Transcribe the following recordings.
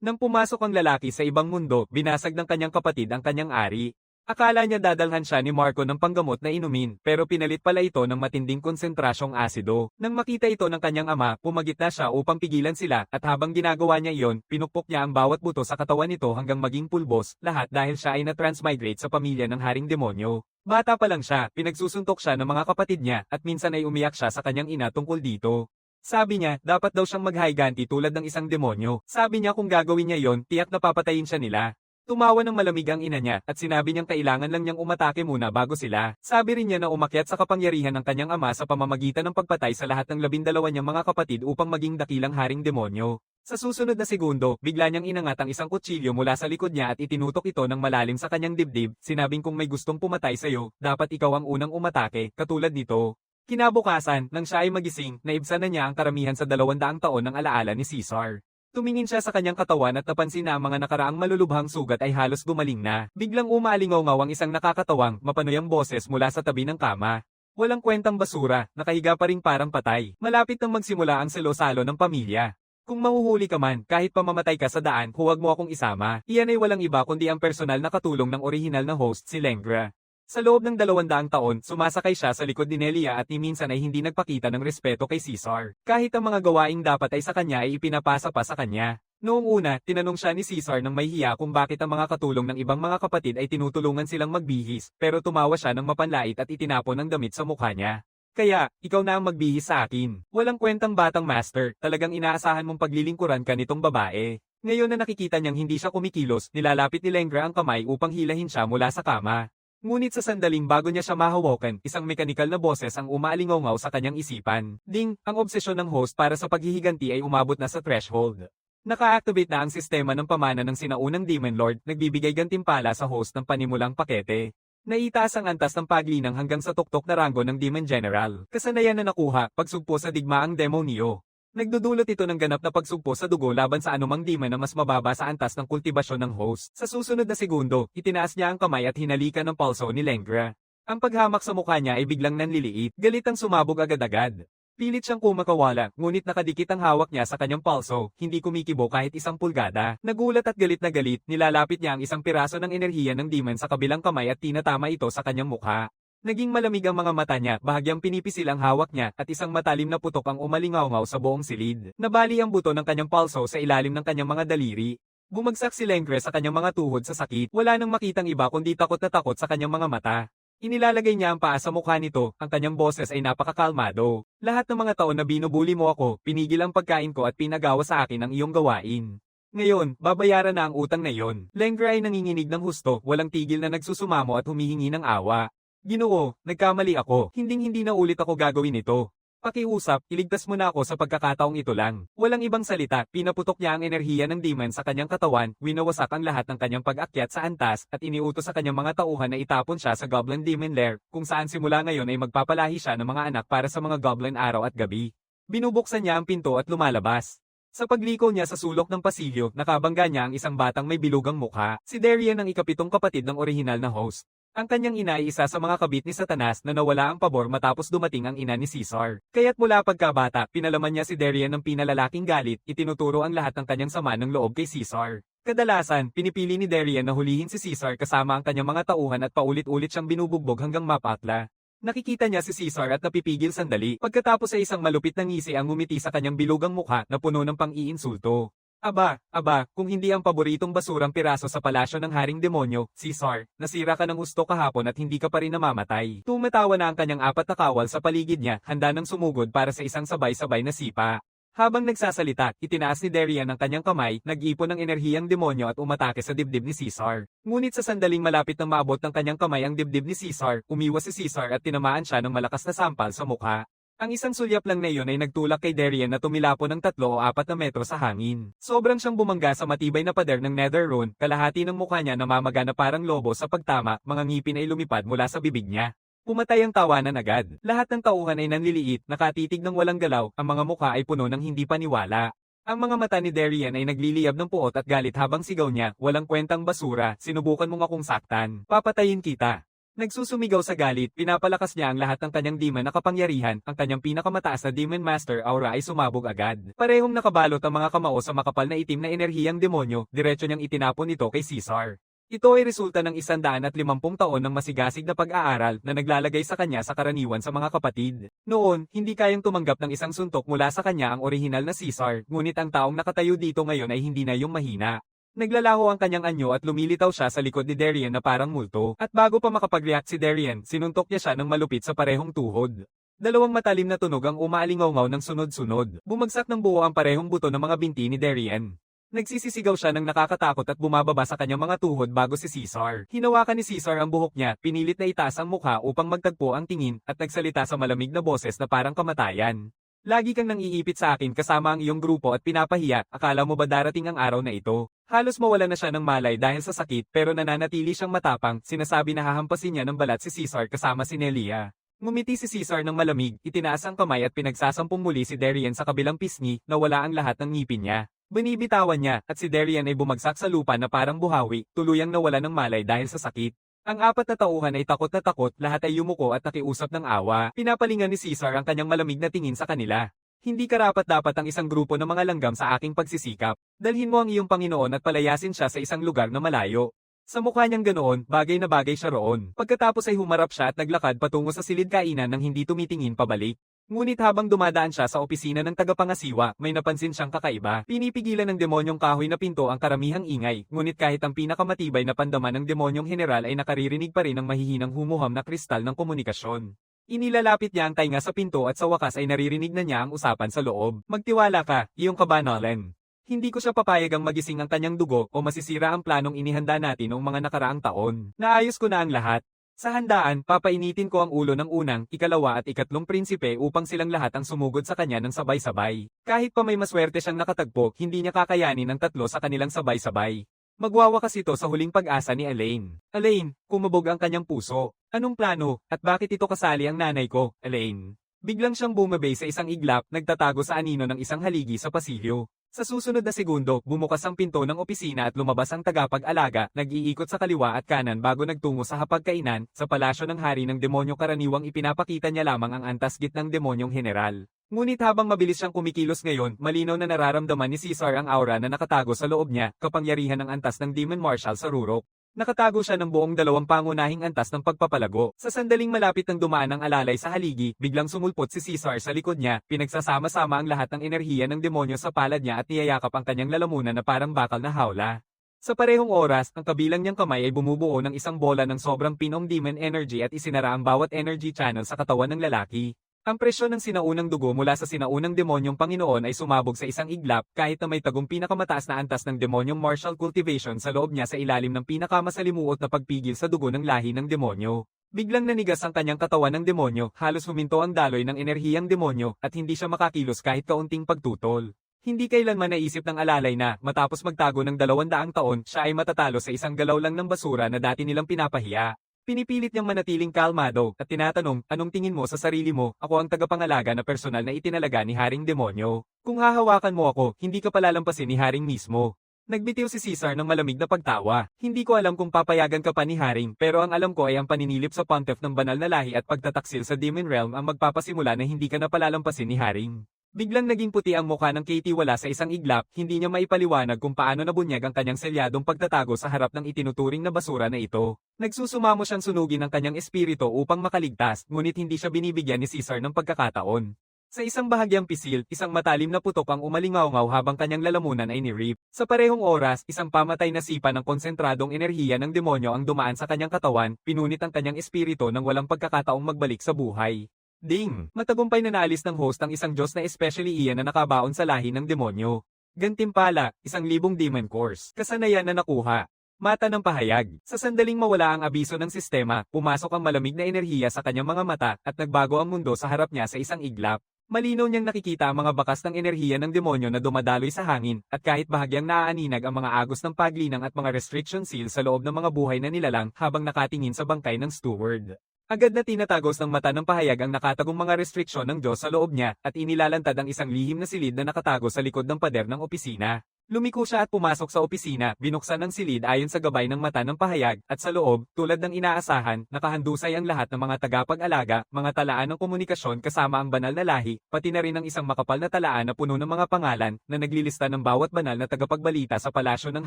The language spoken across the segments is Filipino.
Nang pumasok ang lalaki sa ibang mundo, binasag ng kanyang kapatid ang kanyang ari. Akala niya dadalhan siya ni Marco ng panggamot na inumin, pero pinalit pala ito ng matinding konsentrasyong asido. Nang makita ito ng kanyang ama, pumagit na siya upang pigilan sila, at habang ginagawa niya iyon, pinukpok niya ang bawat buto sa katawan nito hanggang maging pulbos, lahat dahil siya ay na-transmigrate sa pamilya ng haring demonyo. Bata pa lang siya, pinagsusuntok siya ng mga kapatid niya, at minsan ay umiyak siya sa kanyang ina tungkol dito. Sabi niya, dapat daw siyang maghiganti tulad ng isang demonyo. Sabi niya kung gagawin niya yon, tiyak na papatayin siya nila. Tumawa ng malamig ang ina niya at sinabi niyang kailangan lang niyang umatake muna bago sila. Sabi rin niya na umakyat sa kapangyarihan ng kanyang ama sa pamamagitan ng pagpatay sa lahat ng 12 niyang mga kapatid upang maging dakilang haring demonyo. Sa susunod na segundo, bigla niyang inangat ang isang kutsilyo mula sa likod niya at itinutok ito ng malalim sa kanyang dibdib, sinabing kung may gustong pumatay sa iyo, dapat ikaw ang unang umatake, katulad nito. Kinabukasan, nang siya ay magising, naibsan na niya ang karamihan sa 200 taon ng alaala ni Caesar. Tumingin siya sa kanyang katawan at napansin na ang mga nakaraang malulubhang sugat ay halos gumaling na. Biglang umaalingaw-ngaw ang isang nakakatawang, mapanoyang boses mula sa tabi ng kama. Walang kwentang basura, nakahiga pa ring parang patay. Malapit nang magsimula ang salo-salo ng pamilya. Kung mahuhuli ka man, kahit pamamatay ka sa daan, huwag mo akong isama. Iyan ay walang iba kundi ang personal na katulong ng orihinal na host, si Lengra. Sa loob ng 200 taon, sumasakay siya sa likod ni Nelia at ni minsan ay hindi nagpakita ng respeto kay Caesar. Kahit ang mga gawaing dapat ay sa kanya ay ipinapasa pa sa kanya. Noong una, tinanong siya ni Caesar ng may hiya kung bakit ang mga katulong ng ibang mga kapatid ay tinutulungan silang magbihis, pero tumawa siya ng mapanlait at itinapon ang damit sa mukha niya. Kaya, ikaw na ang magbihis sa akin. Walang kwentang batang master, talagang inaasahan mong paglilingkuran ka nitong babae. Ngayon na nakikita niyang hindi siya kumikilos, nilalapit ni Lengra ang kamay upang hilahin siya mula sa kama. Ngunit sa sandaling bago niya siya mahawakan, isang mekanikal na boses ang umaalingaw sa kanyang isipan. Ding, ang obsesyon ng host para sa paghihiganti ay umabot na sa threshold. Naka-activate na ang sistema ng pamana ng sinaunang Demon Lord, nagbibigay gantimpala sa host ng panimulang pakete. Naitaas ang antas ng paglinang hanggang sa tuktok na ranggo ng Demon General. Kasanayan na nakuha, pagsugpo sa digmaang demonyo. Nagdudulot ito ng ganap na pagsugpo sa dugo laban sa anumang demon na mas mababa sa antas ng kultibasyon ng host. Sa susunod na segundo, itinaas niya ang kamay at hinalikan ng pulso ni Lengra. Ang paghamak sa mukha niya ay biglang nanliliit, galit ang sumabog agad-agad. Pilit siyang kumakawala, ngunit nakadikit ang hawak niya sa kanyang pulso, hindi kumikibo kahit isang pulgada. Nagulat at galit na galit, nilalapit niya ang isang piraso ng enerhiya ng demon sa kabilang kamay at tinatama ito sa kanyang mukha. Naging malamig ang mga mata niya, bahagyang pinipisil ang hawak niya, at isang matalim na putok ang umalingaw sa buong silid. Nabali ang buto ng kanyang pulso sa ilalim ng kanyang mga daliri. Bumagsak si Lengra sa kanyang mga tuhod sa sakit, wala nang makitang iba kundi takot na takot sa kanyang mga mata. Inilalagay niya ang paa sa mukha nito, ang kanyang boses ay napakakalmado. Lahat ng mga taon na binubuli mo ako, pinigil ang pagkain ko at pinagawa sa akin ang iyong gawain. Ngayon, babayaran na ang utang na iyon. Lengra ay nanginginig ng husto, walang tigil na nagsusumamo at humihingi ng awa. Ginoo, nagkamali ako. Hinding-hindi na ulit ako gagawin ito. Pakiusap, iligtas mo na ako sa pagkakataong ito lang. Walang ibang salita, pinaputok niya ang enerhiya ng demon sa kanyang katawan, winawasak ang lahat ng kanyang pag-akyat sa antas, at iniutos sa kanyang mga tauhan na itapon siya sa Goblin Demon Lair, kung saan simula ngayon ay magpapalahi siya ng mga anak para sa mga Goblin araw at gabi. Binubuksan niya ang pinto at lumalabas. Sa pagliko niya sa sulok ng pasilyo, nakabangga niya ang isang batang may bilugang mukha, si Darian ang ikapitong kapatid ng orihinal na host. Ang kanyang ina ay isa sa mga kabit ni Satanas na nawala ang pabor matapos dumating ang ina ni Caesar. Kaya't mula pagkabata, pinalaman niya si Darian ng pinalalaking galit, itinuturo ang lahat ng kanyang sama ng loob kay Caesar. Kadalasan, pinipili ni Darian na hulihin si Caesar kasama ang kanyang mga tauhan at paulit-ulit siyang binubugbog hanggang mapatla. Nakikita niya si Caesar at napipigil sandali, pagkatapos ay isang malupit na ngisi ang ngumiti sa kanyang bilugang mukha na puno ng pang-iinsulto. Aba, kung hindi ang paboritong basurang piraso sa palasyo ng Haring Demonyo, Caesar, nasira ka ng husto kahapon at hindi ka pa rin namamatay. Tumatawa na ang kanyang 4 na kawal sa paligid niya, handa nang sumugod para sa isang sabay-sabay na sipa. Habang nagsasalita, itinaas ni Darian ang kanyang kamay, nag-ipon ng enerhiyang demonyo at umatake sa dibdib ni Caesar. Ngunit sa sandaling malapit nang maabot ng kanyang kamay ang dibdib ni Caesar, umiwas si Caesar at tinamaan siya ng malakas na sampal sa mukha. Ang isang sulyap lang na iyon ay nagtulak kay Darian na tumilapon ng 3 o 4 na metro sa hangin. Sobrang siyang bumangga sa matibay na pader ng Netherrune, kalahati ng mukha niya namamaga na parang lobo sa pagtama, mga ngipin ay lumipad mula sa bibig niya. Pumatay ang tawanan agad. Lahat ng tauhan ay nanliliit, nakatitig ng walang galaw, ang mga mukha ay puno ng hindi paniwala. Ang mga mata ni Darian ay nagliliyab ng puot at galit habang sigaw niya, walang kwentang basura, sinubukan mong akong saktan, papatayin kita. Nagsusumigaw sa galit, pinapalakas niya ang lahat ng kanyang demon na kapangyarihan, ang kanyang pinakamataas na Demon Master Aura ay sumabog agad. Parehong nakabalot ang mga kamao sa makapal na itim na enerhiyang demonyo, diretso niyang itinapon ito kay Caesar. Ito ay resulta ng 150 taon ng masigasig na pag-aaral na naglalagay sa kanya sa karaniwan sa mga kapatid. Noon, hindi kayang tumanggap ng isang suntok mula sa kanya ang orihinal na Caesar, ngunit ang taong nakatayo dito ngayon ay hindi na yung mahina. Naglalaho ang kanyang anyo at lumilitaw siya sa likod ni Darien na parang multo. At bago pa makapag-react si Darien, sinuntok niya siya ng malupit sa parehong tuhod. Dalawang matalim na tunog ang umaalingaw ng sunod-sunod. Bumagsak ng buo ang parehong buto ng mga binti ni Darien. Nagsisisigaw siya ng nakakatakot at bumababa sa kanyang mga tuhod bago si Caesar. Hinawakan ni Caesar ang buhok niya, pinilit na itaas ang mukha upang magtagpo ang tingin, at nagsalita sa malamig na boses na parang kamatayan. Lagi kang nang-iipit sa akin kasama ang iyong grupo at pinapahiya, akala mo ba darating ang araw na ito? Halos mawala na siya ng malay dahil sa sakit pero nananatili siyang matapang, sinasabi na hahampasin niya ng balat si Caesar kasama si Nelia. Ngumiti si Caesar ng malamig, itinaas ang kamay at pinagsasampung muli si Darien sa kabilang pisngi, na wala ang lahat ng ngipin niya. Binibitawan niya, at si Darien ay bumagsak sa lupa na parang buhawi, tuluyang nawala ng malay dahil sa sakit. Ang apat na tauhan ay takot na takot, lahat ay yumuko at nakiusap ng awa. Pinapalingan ni Caesar ang kanyang malamig na tingin sa kanila. Hindi karapat-dapat ang isang grupo ng mga langgam sa aking pagsisikap. Dalhin mo ang iyong Panginoon at palayasin siya sa isang lugar na malayo. Sa mukha niyang ganoon, bagay na bagay siya roon. Pagkatapos ay humarap siya at naglakad patungo sa silid kainan nang hindi tumitingin pabalik. Ngunit habang dumadaan siya sa opisina ng tagapangasiwa, may napansin siyang kakaiba. Pinipigilan ng demonyong kahoy na pinto ang karamihang ingay, ngunit kahit ang pinakamatibay na pandaman ng demonyong general ay nakaririnig pa rin ng mahihinang humuham na kristal ng komunikasyon. Inilalapit niya ang tainga sa pinto at sa wakas ay naririnig na niya ang usapan sa loob. Magtiwala ka, iyong ka ba, Nolan? Hindi ko siya papayagang magising ang kanyang dugo o masisira ang planong inihanda natin noong mga nakaraang taon. Naayos ko na ang lahat. Sa handaan, papainitin ko ang ulo ng unang, ikalawa at ikatlong prinsipe upang silang lahat ang sumugod sa kanya ng sabay-sabay. Kahit pa may maswerte siyang nakatagpo, hindi niya kakayanin ang tatlo sa kanilang sabay-sabay. Magwawakas ito sa huling pag-asa ni Elaine. Elaine, kumabog ang kanyang puso. Anong plano, at bakit ito kasali ang nanay ko, Elaine? Biglang siyang bumabay sa isang iglap, nagtatago sa anino ng isang haligi sa pasilyo. Sa susunod na segundo, bumukas ang pinto ng opisina at lumabas ang tagapag-alaga, nag-iikot sa kaliwa at kanan bago nagtungo sa hapagkainan, sa palasyo ng hari ng demonyo karaniwang ipinapakita niya lamang ang antas gitnang demonyong general. Ngunit habang mabilis siyang kumikilos ngayon, malinaw na nararamdaman ni Caesar ang aura na nakatago sa loob niya, kapangyarihan ng antas ng Demon Marshal sa rurok. Nakatago siya ng buong dalawang pangunahing antas ng pagpapalago. Sa sandaling malapit ng dumaan ang alalay sa haligi, biglang sumulpot si Caesar sa likod niya, pinagsasama-sama ang lahat ng enerhiya ng demonyo sa palad niya at niyayakap ang kanyang lalamunan na parang bakal na hawla. Sa parehong oras, ang kabilang niyang kamay ay bumubuo ng isang bola ng sobrang pinong demon energy at isinara ang bawat energy channel sa katawan ng lalaki. Ang presyon ng sinaunang dugo mula sa sinaunang demonyong Panginoon ay sumabog sa isang iglap kahit na may tagong pinakamataas na antas ng demonyong martial cultivation sa loob niya sa ilalim ng pinakamasalimuot na pagpigil sa dugo ng lahi ng demonyo. Biglang nanigas ang kanyang katawan ng demonyo, halos huminto ang daloy ng enerhiyang demonyo at hindi siya makakilos kahit kaunting pagtutol. Hindi kailanman naisip ng alalay na, matapos magtago ng 200 taon, siya ay matatalo sa isang galaw lang ng basura na dati nilang pinapahiya. Pinipilit niyang manatiling kalmado at tinatanong, anong tingin mo sa sarili mo, ako ang tagapangalaga na personal na itinalaga ni Haring Demonyo. Kung hahawakan mo ako, hindi ka palalampasin ni Haring mismo. Nagbitiw si Caesar ng malamig na pagtawa. Hindi ko alam kung papayagan ka pa ni Haring, pero ang alam ko ay ang paninilip sa Pontiff ng banal na lahi at pagtataksil sa Demon Realm ang magpapasimula na hindi ka na palalampasin ni Haring. Biglang naging puti ang mukha ng Katie wala sa isang iglap, hindi niya maipaliwanag kung paano nabunyag ang kanyang selyadong pagtatago sa harap ng itinuturing na basura na ito. Nagsusumamo siyang sunugin ang kanyang espiritu upang makaligtas, ngunit hindi siya binibigyan ni Caesar ng pagkakataon. Sa isang bahagyang pisil, isang matalim na putok ang umalingaw-ngaw habang kanyang lalamunan ay ni-rip. Sa parehong oras, isang pamatay na sipa ng konsentradong enerhiya ng demonyo ang dumaan sa kanyang katawan, pinunit ang kanyang espiritu nang walang pagkakataong magbalik sa buhay. Ding! Matagumpay na naalis ng host ang isang Diyos na especially iyan na nakabaon sa lahi ng demonyo. Gantimpala, 1,000 demon cores. Kasanayan na nakuha. Mata ng pahayag. Sa sandaling mawala ang abiso ng sistema, pumasok ang malamig na enerhiya sa kanyang mga mata at nagbago ang mundo sa harap niya sa isang iglap. Malinaw niyang nakikita ang mga bakas ng enerhiya ng demonyo na dumadaloy sa hangin, at kahit bahagyang naaaninag ang mga agos ng paglinang at mga restriction seal sa loob ng mga buhay na nilalang habang nakatingin sa bangkay ng steward. Agad na tinatagos ng mata ng pahayag ang nakatagong mga restriksyon ng Diyos sa loob niya, at inilalantad ang isang lihim na silid na nakatago sa likod ng pader ng opisina. Lumiko siya at pumasok sa opisina, binuksan ng silid ayon sa gabay ng mata ng pahayag, at sa loob, tulad ng inaasahan, nakahandusay ang lahat ng mga tagapag-alaga, mga talaan ng komunikasyon kasama ang banal na lahi, pati na rin ang isang makapal na talaan na puno ng mga pangalan, na naglilista ng bawat banal na tagapagbalita sa palasyo ng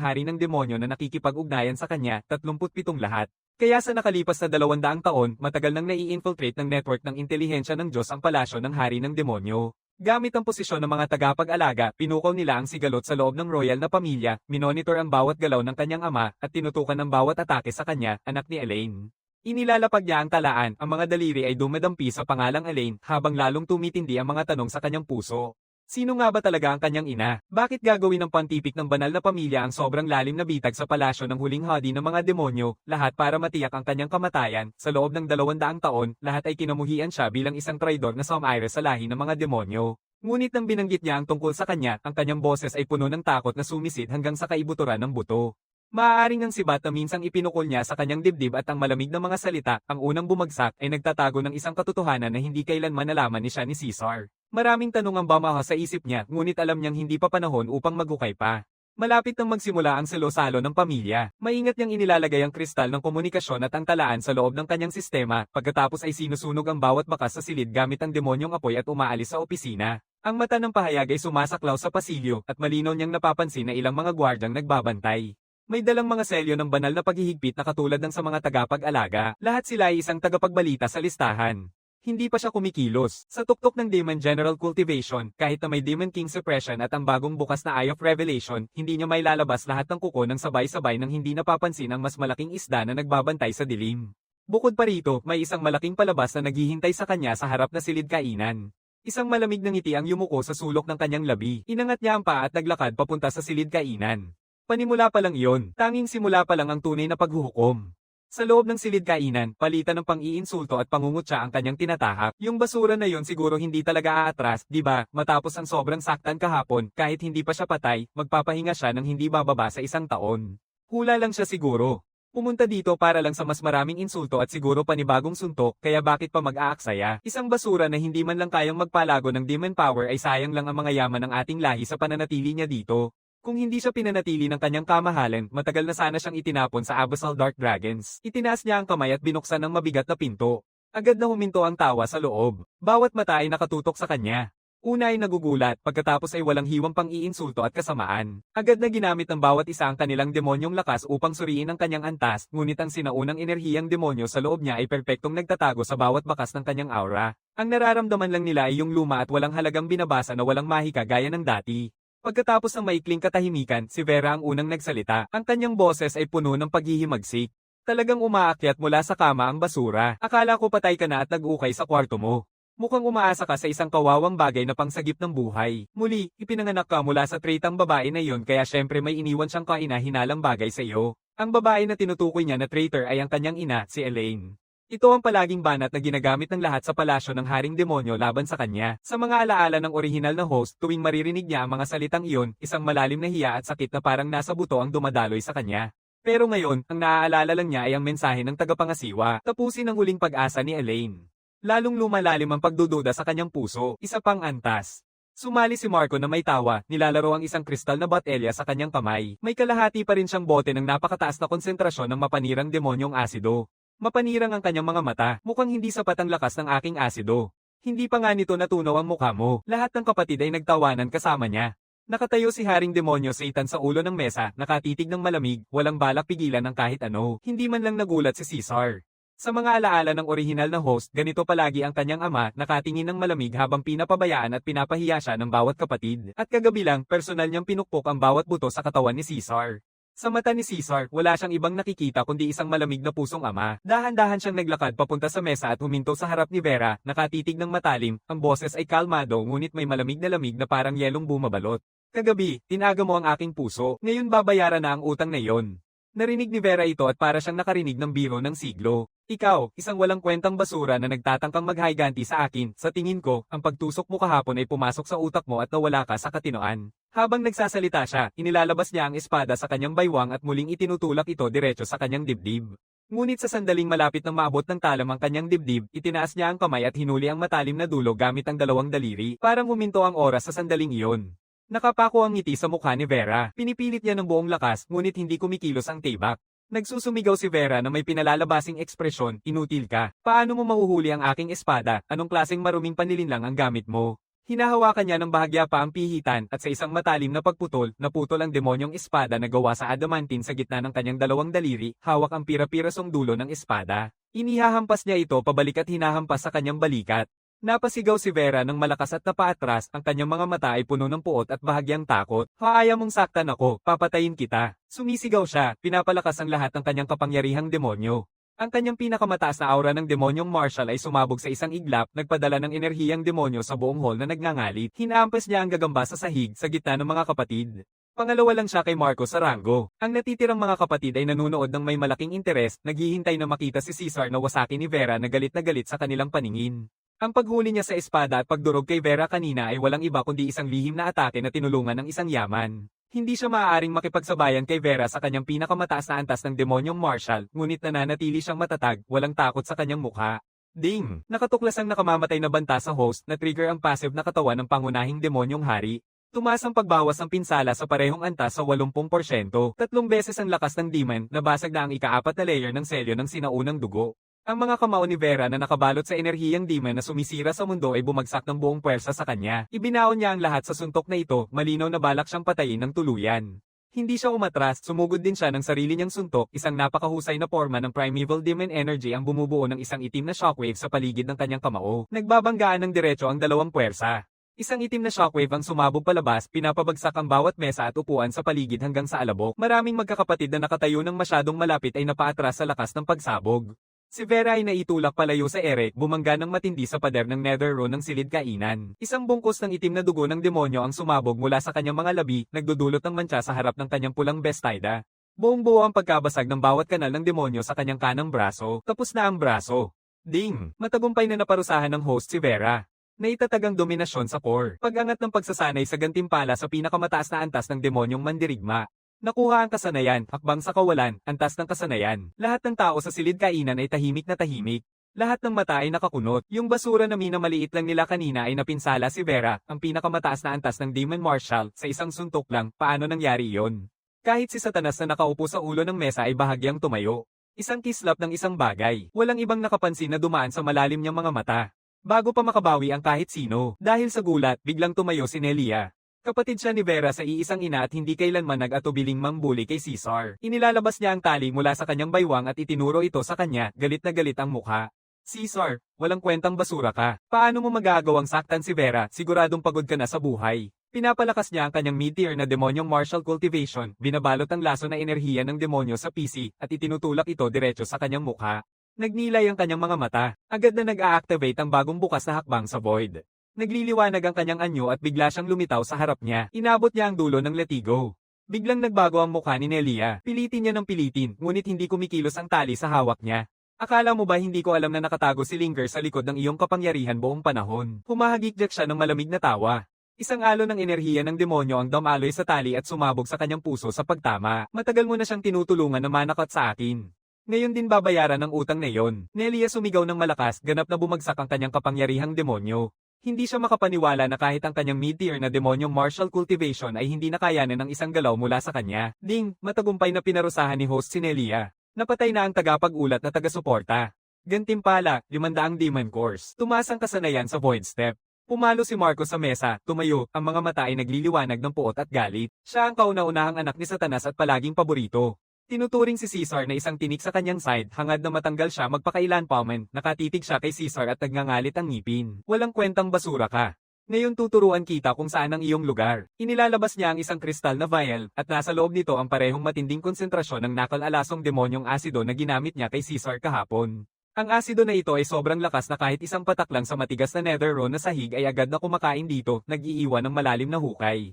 hari ng demonyo na nakikipag-ugnayan sa kanya, 37 lahat. Kaya sa nakalipas na 200 taon, matagal nang nai-infiltrate ng network ng intelihensya ng Diyos ang palasyo ng hari ng demonyo. Gamit ang posisyon ng mga tagapag-alaga, pinukaw nila ang sigalot sa loob ng royal na pamilya, minonitor ang bawat galaw ng kanyang ama, at tinutukan ang bawat atake sa kanya, anak ni Elaine. Inilalapag niya ang talaan, ang mga daliri ay dumadampi sa pangalang Elaine, habang lalong tumitindi ang mga tanong sa kanyang puso. Sino nga ba talaga ang kanyang ina? Bakit gagawin ng pantipik ng banal na pamilya ang sobrang lalim na bitag sa palasyo ng huling hadi ng mga demonyo, lahat para matiyak ang kanyang kamatayan? Sa loob ng 200 taon, lahat ay kinamuhian siya bilang isang traidor na sumire sa lahi ng mga demonyo. Ngunit nang binanggit niya ang tungkol sa kanya, ang kanyang boses ay puno ng takot na sumisid hanggang sa kaibuturan ng buto. Maaaring ang sibat na minsang ipinukol niya sa kanyang dibdib at ang malamig na mga salita, ang unang bumagsak ay nagtatago ng isang katotohanan na hindi kailanman nalaman ni siya ni Caesar. Maraming tanong ang bumaha sa isip niya, ngunit alam niyang hindi pa panahon upang maghukay pa. Malapit nang magsimula ang salo-salo ng pamilya. Maingat niyang inilalagay ang kristal ng komunikasyon at ang talaan sa loob ng kanyang sistema, pagkatapos ay sinusunog ang bawat bakas sa silid gamit ang demonyong apoy at umaalis sa opisina. Ang mata ng pahayag ay sumasaklaw sa pasilyo at malinaw niyang napapansin na ilang mga gwardyang nagbabantay. May dalang mga selyo ng banal na paghihigpit na katulad ng sa mga tagapag-alaga, lahat sila ay isang tagapagbalita sa listahan. Hindi pa siya kumikilos. Sa tuktok ng Demon General Cultivation, kahit na may Demon King Suppression at ang bagong bukas na Eye of Revelation, hindi niya may lalabas lahat ng kuko ng sabay-sabay nang hindi napapansin ang mas malaking isda na nagbabantay sa dilim. Bukod pa rito, may isang malaking palabas na naghihintay sa kanya sa harap na silid kainan. Isang malamig na ngiti ang yumuko sa sulok ng kanyang labi. Inangat niya ang paa at naglakad papunta sa silid kainan. Panimula pa lang iyon, tanging simula pa lang ang tunay na paghuhukom. Sa loob ng silid kainan, palitan ng pang-iinsulto at pangungutya ang kanyang tinatahak. Yung basura na yon siguro hindi talaga aatras, di ba? Matapos ang sobrang saktan kahapon, kahit hindi pa siya patay, magpapahinga siya ng hindi bababa sa 1 taon. Hula lang siya siguro. Pumunta dito para lang sa mas maraming insulto at siguro panibagong suntok, kaya bakit pa mag-aaksaya? Isang basura na hindi man lang kayang magpalago ng demon power ay sayang lang ang mga yaman ng ating lahi sa pananatili niya dito. Kung hindi siya pinanatili ng kanyang kamahalan, matagal na sana siyang itinapon sa Abyssal Dark Dragons. Itinaas niya ang kamay at binuksan ng mabigat na pinto. Agad na huminto ang tawa sa loob. Bawat mata ay nakatutok sa kanya. Una ay nagugulat, pagkatapos ay walang hiwang pang-iinsulto at kasamaan. Agad na ginamit ng bawat isa ang kanilang demonyong lakas upang suriin ang kanyang antas, ngunit ang sinaunang enerhiyang demonyo sa loob niya ay perpektong nagtatago sa bawat bakas ng kanyang aura. Ang nararamdaman lang nila ay yung luma at walang halagang binabasa na walang mahika gaya ng dati. Pagkatapos ng maikling katahimikan, si Vera ang unang nagsalita. Ang kanyang boses ay puno ng paghihimagsik. Talagang umaakyat mula sa kama ang basura. Akala ko patay ka na at nag-ukay sa kwarto mo. Mukhang umaasa ka sa isang kawawang bagay na pangsagip ng buhay. Muli, ipinanganak ka mula sa traitang babae na iyon kaya syempre may iniwan siyang kahina-hinalang bagay sa iyo. Ang babae na tinutukoy niya na traitor ay ang kanyang ina, si Elaine. Ito ang palaging banat na ginagamit ng lahat sa palasyo ng Haring Demonyo laban sa kanya. Sa mga alaala ng orihinal na host, tuwing maririnig niya ang mga salitang iyon, isang malalim na hiya at sakit na parang nasa buto ang dumadaloy sa kanya. Pero ngayon, ang naaalala lang niya ay ang mensahe ng tagapangasiwa, tapusin ang huling pag-asa ni Elaine. Lalong lumalalim ang pagdududa sa kanyang puso, isa pang antas. Sumali si Marco na may tawa, nilalaro ang isang kristal na botelya sa kanyang kamay. May kalahati pa rin siyang bote ng napakataas na konsentrasyon ng mapanirang demonyong asido. Mapanirang ang kanyang mga mata, mukhang hindi sapat ang lakas ng aking asido. Hindi pa nga nito natunaw ang mukha mo. Lahat ng kapatid ay nagtawanan kasama niya. Nakatayo si Haring Demonyo Satan sa ulo ng mesa, nakatitig ng malamig, walang balak pigilan ng kahit ano. Hindi man lang nagulat si Caesar. Sa mga alaala ng orihinal na host, ganito palagi ang kanyang ama, nakatingin ng malamig habang pinapabayaan at pinapahiya siya ng bawat kapatid. At kagabi lang, personal niyang pinukpok ang bawat buto sa katawan ni Caesar. Sa mata ni Caesar, wala siyang ibang nakikita kundi isang malamig na pusong ama. Dahan-dahan siyang naglakad papunta sa mesa at huminto sa harap ni Vera, nakatitig ng matalim, ang boses ay kalmado ngunit may malamig na parang yelong bumabalot. Kagabi, tinaga mo ang aking puso, ngayon babayaran na ang utang na iyon. Narinig ni Vera ito at para siyang nakarinig ng biro ng siglo. Ikaw, isang walang kwentang basura na nagtatangkang maghayganti sa akin, sa tingin ko, ang pagtusok mo kahapon ay pumasok sa utak mo at nawala ka sa katinoan. Habang nagsasalita siya, inilalabas niya ang espada sa kanyang baywang at muling itinutulak ito diretso sa kanyang dibdib. Ngunit sa sandaling malapit ng maabot ng talam ang kanyang dibdib, itinaas niya ang kamay at hinuli ang matalim na dulo gamit ang dalawang daliri, parang huminto ang oras sa sandaling iyon. Nakapako ang ngiti sa mukha ni Vera. Pinipilit niya ng buong lakas, ngunit hindi kumikilos ang tibak. Nagsusumigaw si Vera na may pinalalabasing ekspresyon, inutil ka. Paano mo mahuhuli ang aking espada? Anong klaseng maruming panlilinlang ang gamit mo? Hinahawakan niya ng bahagya pa ang pihitan at sa isang matalim na pagputol, naputol ang demonyong espada na gawa sa adamantin sa gitna ng kanyang dalawang daliri, hawak ang pira-pirasong dulo ng espada. Inihahampas niya ito pabalik at hinahampas sa kanyang balikat. Napasigaw si Vera ng malakas at napaatras, ang kanyang mga mata ay puno ng puot at bahagyang takot. Haaya mong saktan ako, papatayin kita. Sumisigaw siya, pinapalakas ang lahat ng kanyang kapangyarihang demonyo. Ang kanyang pinakamataas na aura ng demonyong martial ay sumabog sa isang iglap, nagpadala ng enerhiyang demonyo sa buong hall na nagngangalit. Hinaampas niya ang gagamba sa sahig sa gitna ng mga kapatid. Pangalawa lang siya kay Marco sa ranggo. Ang natitirang mga kapatid ay nanunood ng may malaking interes, naghihintay na makita si Caesar na wasaki ni Vera na galit sa kanilang paningin. Ang paghuli niya sa espada at pagdurog kay Vera kanina ay walang iba kundi isang lihim na atake na tinulungan ng isang yaman. Hindi siya maaaring makipagsabayan kay Vera sa kanyang pinakamataas na antas ng demonyong martial, ngunit nananatili siyang matatag, walang takot sa kanyang mukha. Ding! Nakatuklas ang nakamamatay na banta sa host na trigger ang passive na katawan ng pangunahing demonyong hari. Tumaas ang pagbawas ng pinsala sa parehong antas sa 80%, 3 beses ang lakas ng demon, nabasag na ang ika-4 na layer ng selyo ng sinaunang dugo. Ang mga kamao ni Vera na nakabalot sa enerhiyang demon na sumisira sa mundo ay bumagsak ng buong puwersa sa kanya. Ibinaon niya ang lahat sa suntok na ito, malinaw na balak siyang patayin ng tuluyan. Hindi siya umatras, sumugod din siya ng sarili niyang suntok, isang napakahusay na forma ng primeval demon energy ang bumubuo ng isang itim na shockwave sa paligid ng kanyang kamao. Nagbabanggaan ng diretso ang dalawang puwersa. Isang itim na shockwave ang sumabog palabas, pinapabagsak ang bawat mesa at upuan sa paligid hanggang sa alabok. Maraming magkakapatid na nakatayo ng masyadong malapit ay napaatras sa lakas ng pagsabog. Si Vera ay naitulak palayo sa ere, bumangga ng matindi sa pader ng nether room ng silid kainan. Isang bungkus ng itim na dugo ng demonyo ang sumabog mula sa kanyang mga labi, nagdudulot ng mantsa sa harap ng kanyang pulang bestida. Buong-buo ang pagkabasag ng bawat kanal ng demonyo sa kanyang kanang braso. Tapos na ang braso. Ding! Matagumpay na naparusahan ng host si Vera. Naitatag ang dominasyon sa core. Pag-angat ng pagsasanay sa gantimpala sa pinakamataas na antas ng demonyong mandirigma. Nakuha ang kasanayan, hakbang sa kawalan, antas ng kasanayan. Lahat ng tao sa silid kainan ay tahimik na tahimik. Lahat ng mata ay nakakunot. Yung basura na minamaliit lang nila kanina ay napinsala si Vera, ang pinakamataas na antas ng Demon Martial, sa isang suntok lang. Paano nangyari yon? Kahit si Satanas na nakaupo sa ulo ng mesa ay bahagyang tumayo. Isang kislap ng isang bagay. Walang ibang nakapansin na dumaan sa malalim niyang mga mata. Bago pa makabawi ang kahit sino. Dahil sa gulat, biglang tumayo si Nelia. Kapatid siya ni Vera sa iisang ina at hindi kailanman nag-atubiling mambuli kay Caesar. Inilalabas niya ang tali mula sa kanyang baywang at itinuro ito sa kanya, galit na galit ang mukha. Caesar, walang kwentang basura ka. Paano mo magagawang saktan si Vera? Siguradong pagod ka na sa buhay. Pinapalakas niya ang kanyang mid-tier na demonyong martial cultivation, binabalot ang laso na enerhiya ng demonyo sa PC, at itinutulak ito diretso sa kanyang mukha. Nagnilay ang kanyang mga mata. Agad na nag-a-activate ang bagong bukas na hakbang sa void. Nagliliwanag ang kanyang anyo at bigla siyang lumitaw sa harap niya. Inabot niya ang dulo ng latigo. Biglang nagbago ang mukha ni Nelia. Pilitin niya ng pilitin, ngunit hindi kumikilos ang tali sa hawak niya. Akala mo ba hindi ko alam na nakatago si Linger sa likod ng iyong kapangyarihan buong panahon? Humahagikjak siya ng malamig na tawa. Isang alon ng enerhiya ng demonyo ang damaloy sa tali at sumabog sa kanyang puso sa pagtama. Matagal mo na siyang tinutulungan na manakot sa akin. Ngayon din babayaran ng utang na iyon. Nelia sumigaw ng malakas, ganap na bumagsak ang kanyang kapangyarihang demonyo. Hindi siya makapaniwala na kahit ang kanyang mid-tier na demonyong martial cultivation ay hindi nakayanan ng isang galaw mula sa kanya. Ding! Matagumpay na pinarusahan ni host si Nelia. Napatay na ang tagapag-ulat na taga-suporta. Gantimpala, 500 demon course. Tumaas ang kasanayan sa void step. Pumalo si Marco sa mesa, tumayo, ang mga mata ay nagliliwanag ng puot at galit. Siya ang kauna-unahang anak ni Satanas at palaging paborito. Tinuturing si Caesar na isang tinik sa kanyang side, hangad na matanggal siya magpakailan paman, nakatitig siya kay Caesar at nagngangalit ang ngipin. Walang kwentang basura ka. Ngayon tuturuan kita kung saan ang iyong lugar. Inilalabas niya ang isang kristal na vial, at nasa loob nito ang parehong matinding konsentrasyon ng nakal-alasong demonyong asido na ginamit niya kay Caesar kahapon. Ang asido na ito ay sobrang lakas na kahit isang patak lang sa matigas na nether room na sahig ay agad na kumakain dito, nag-iiwan ng malalim na hukay.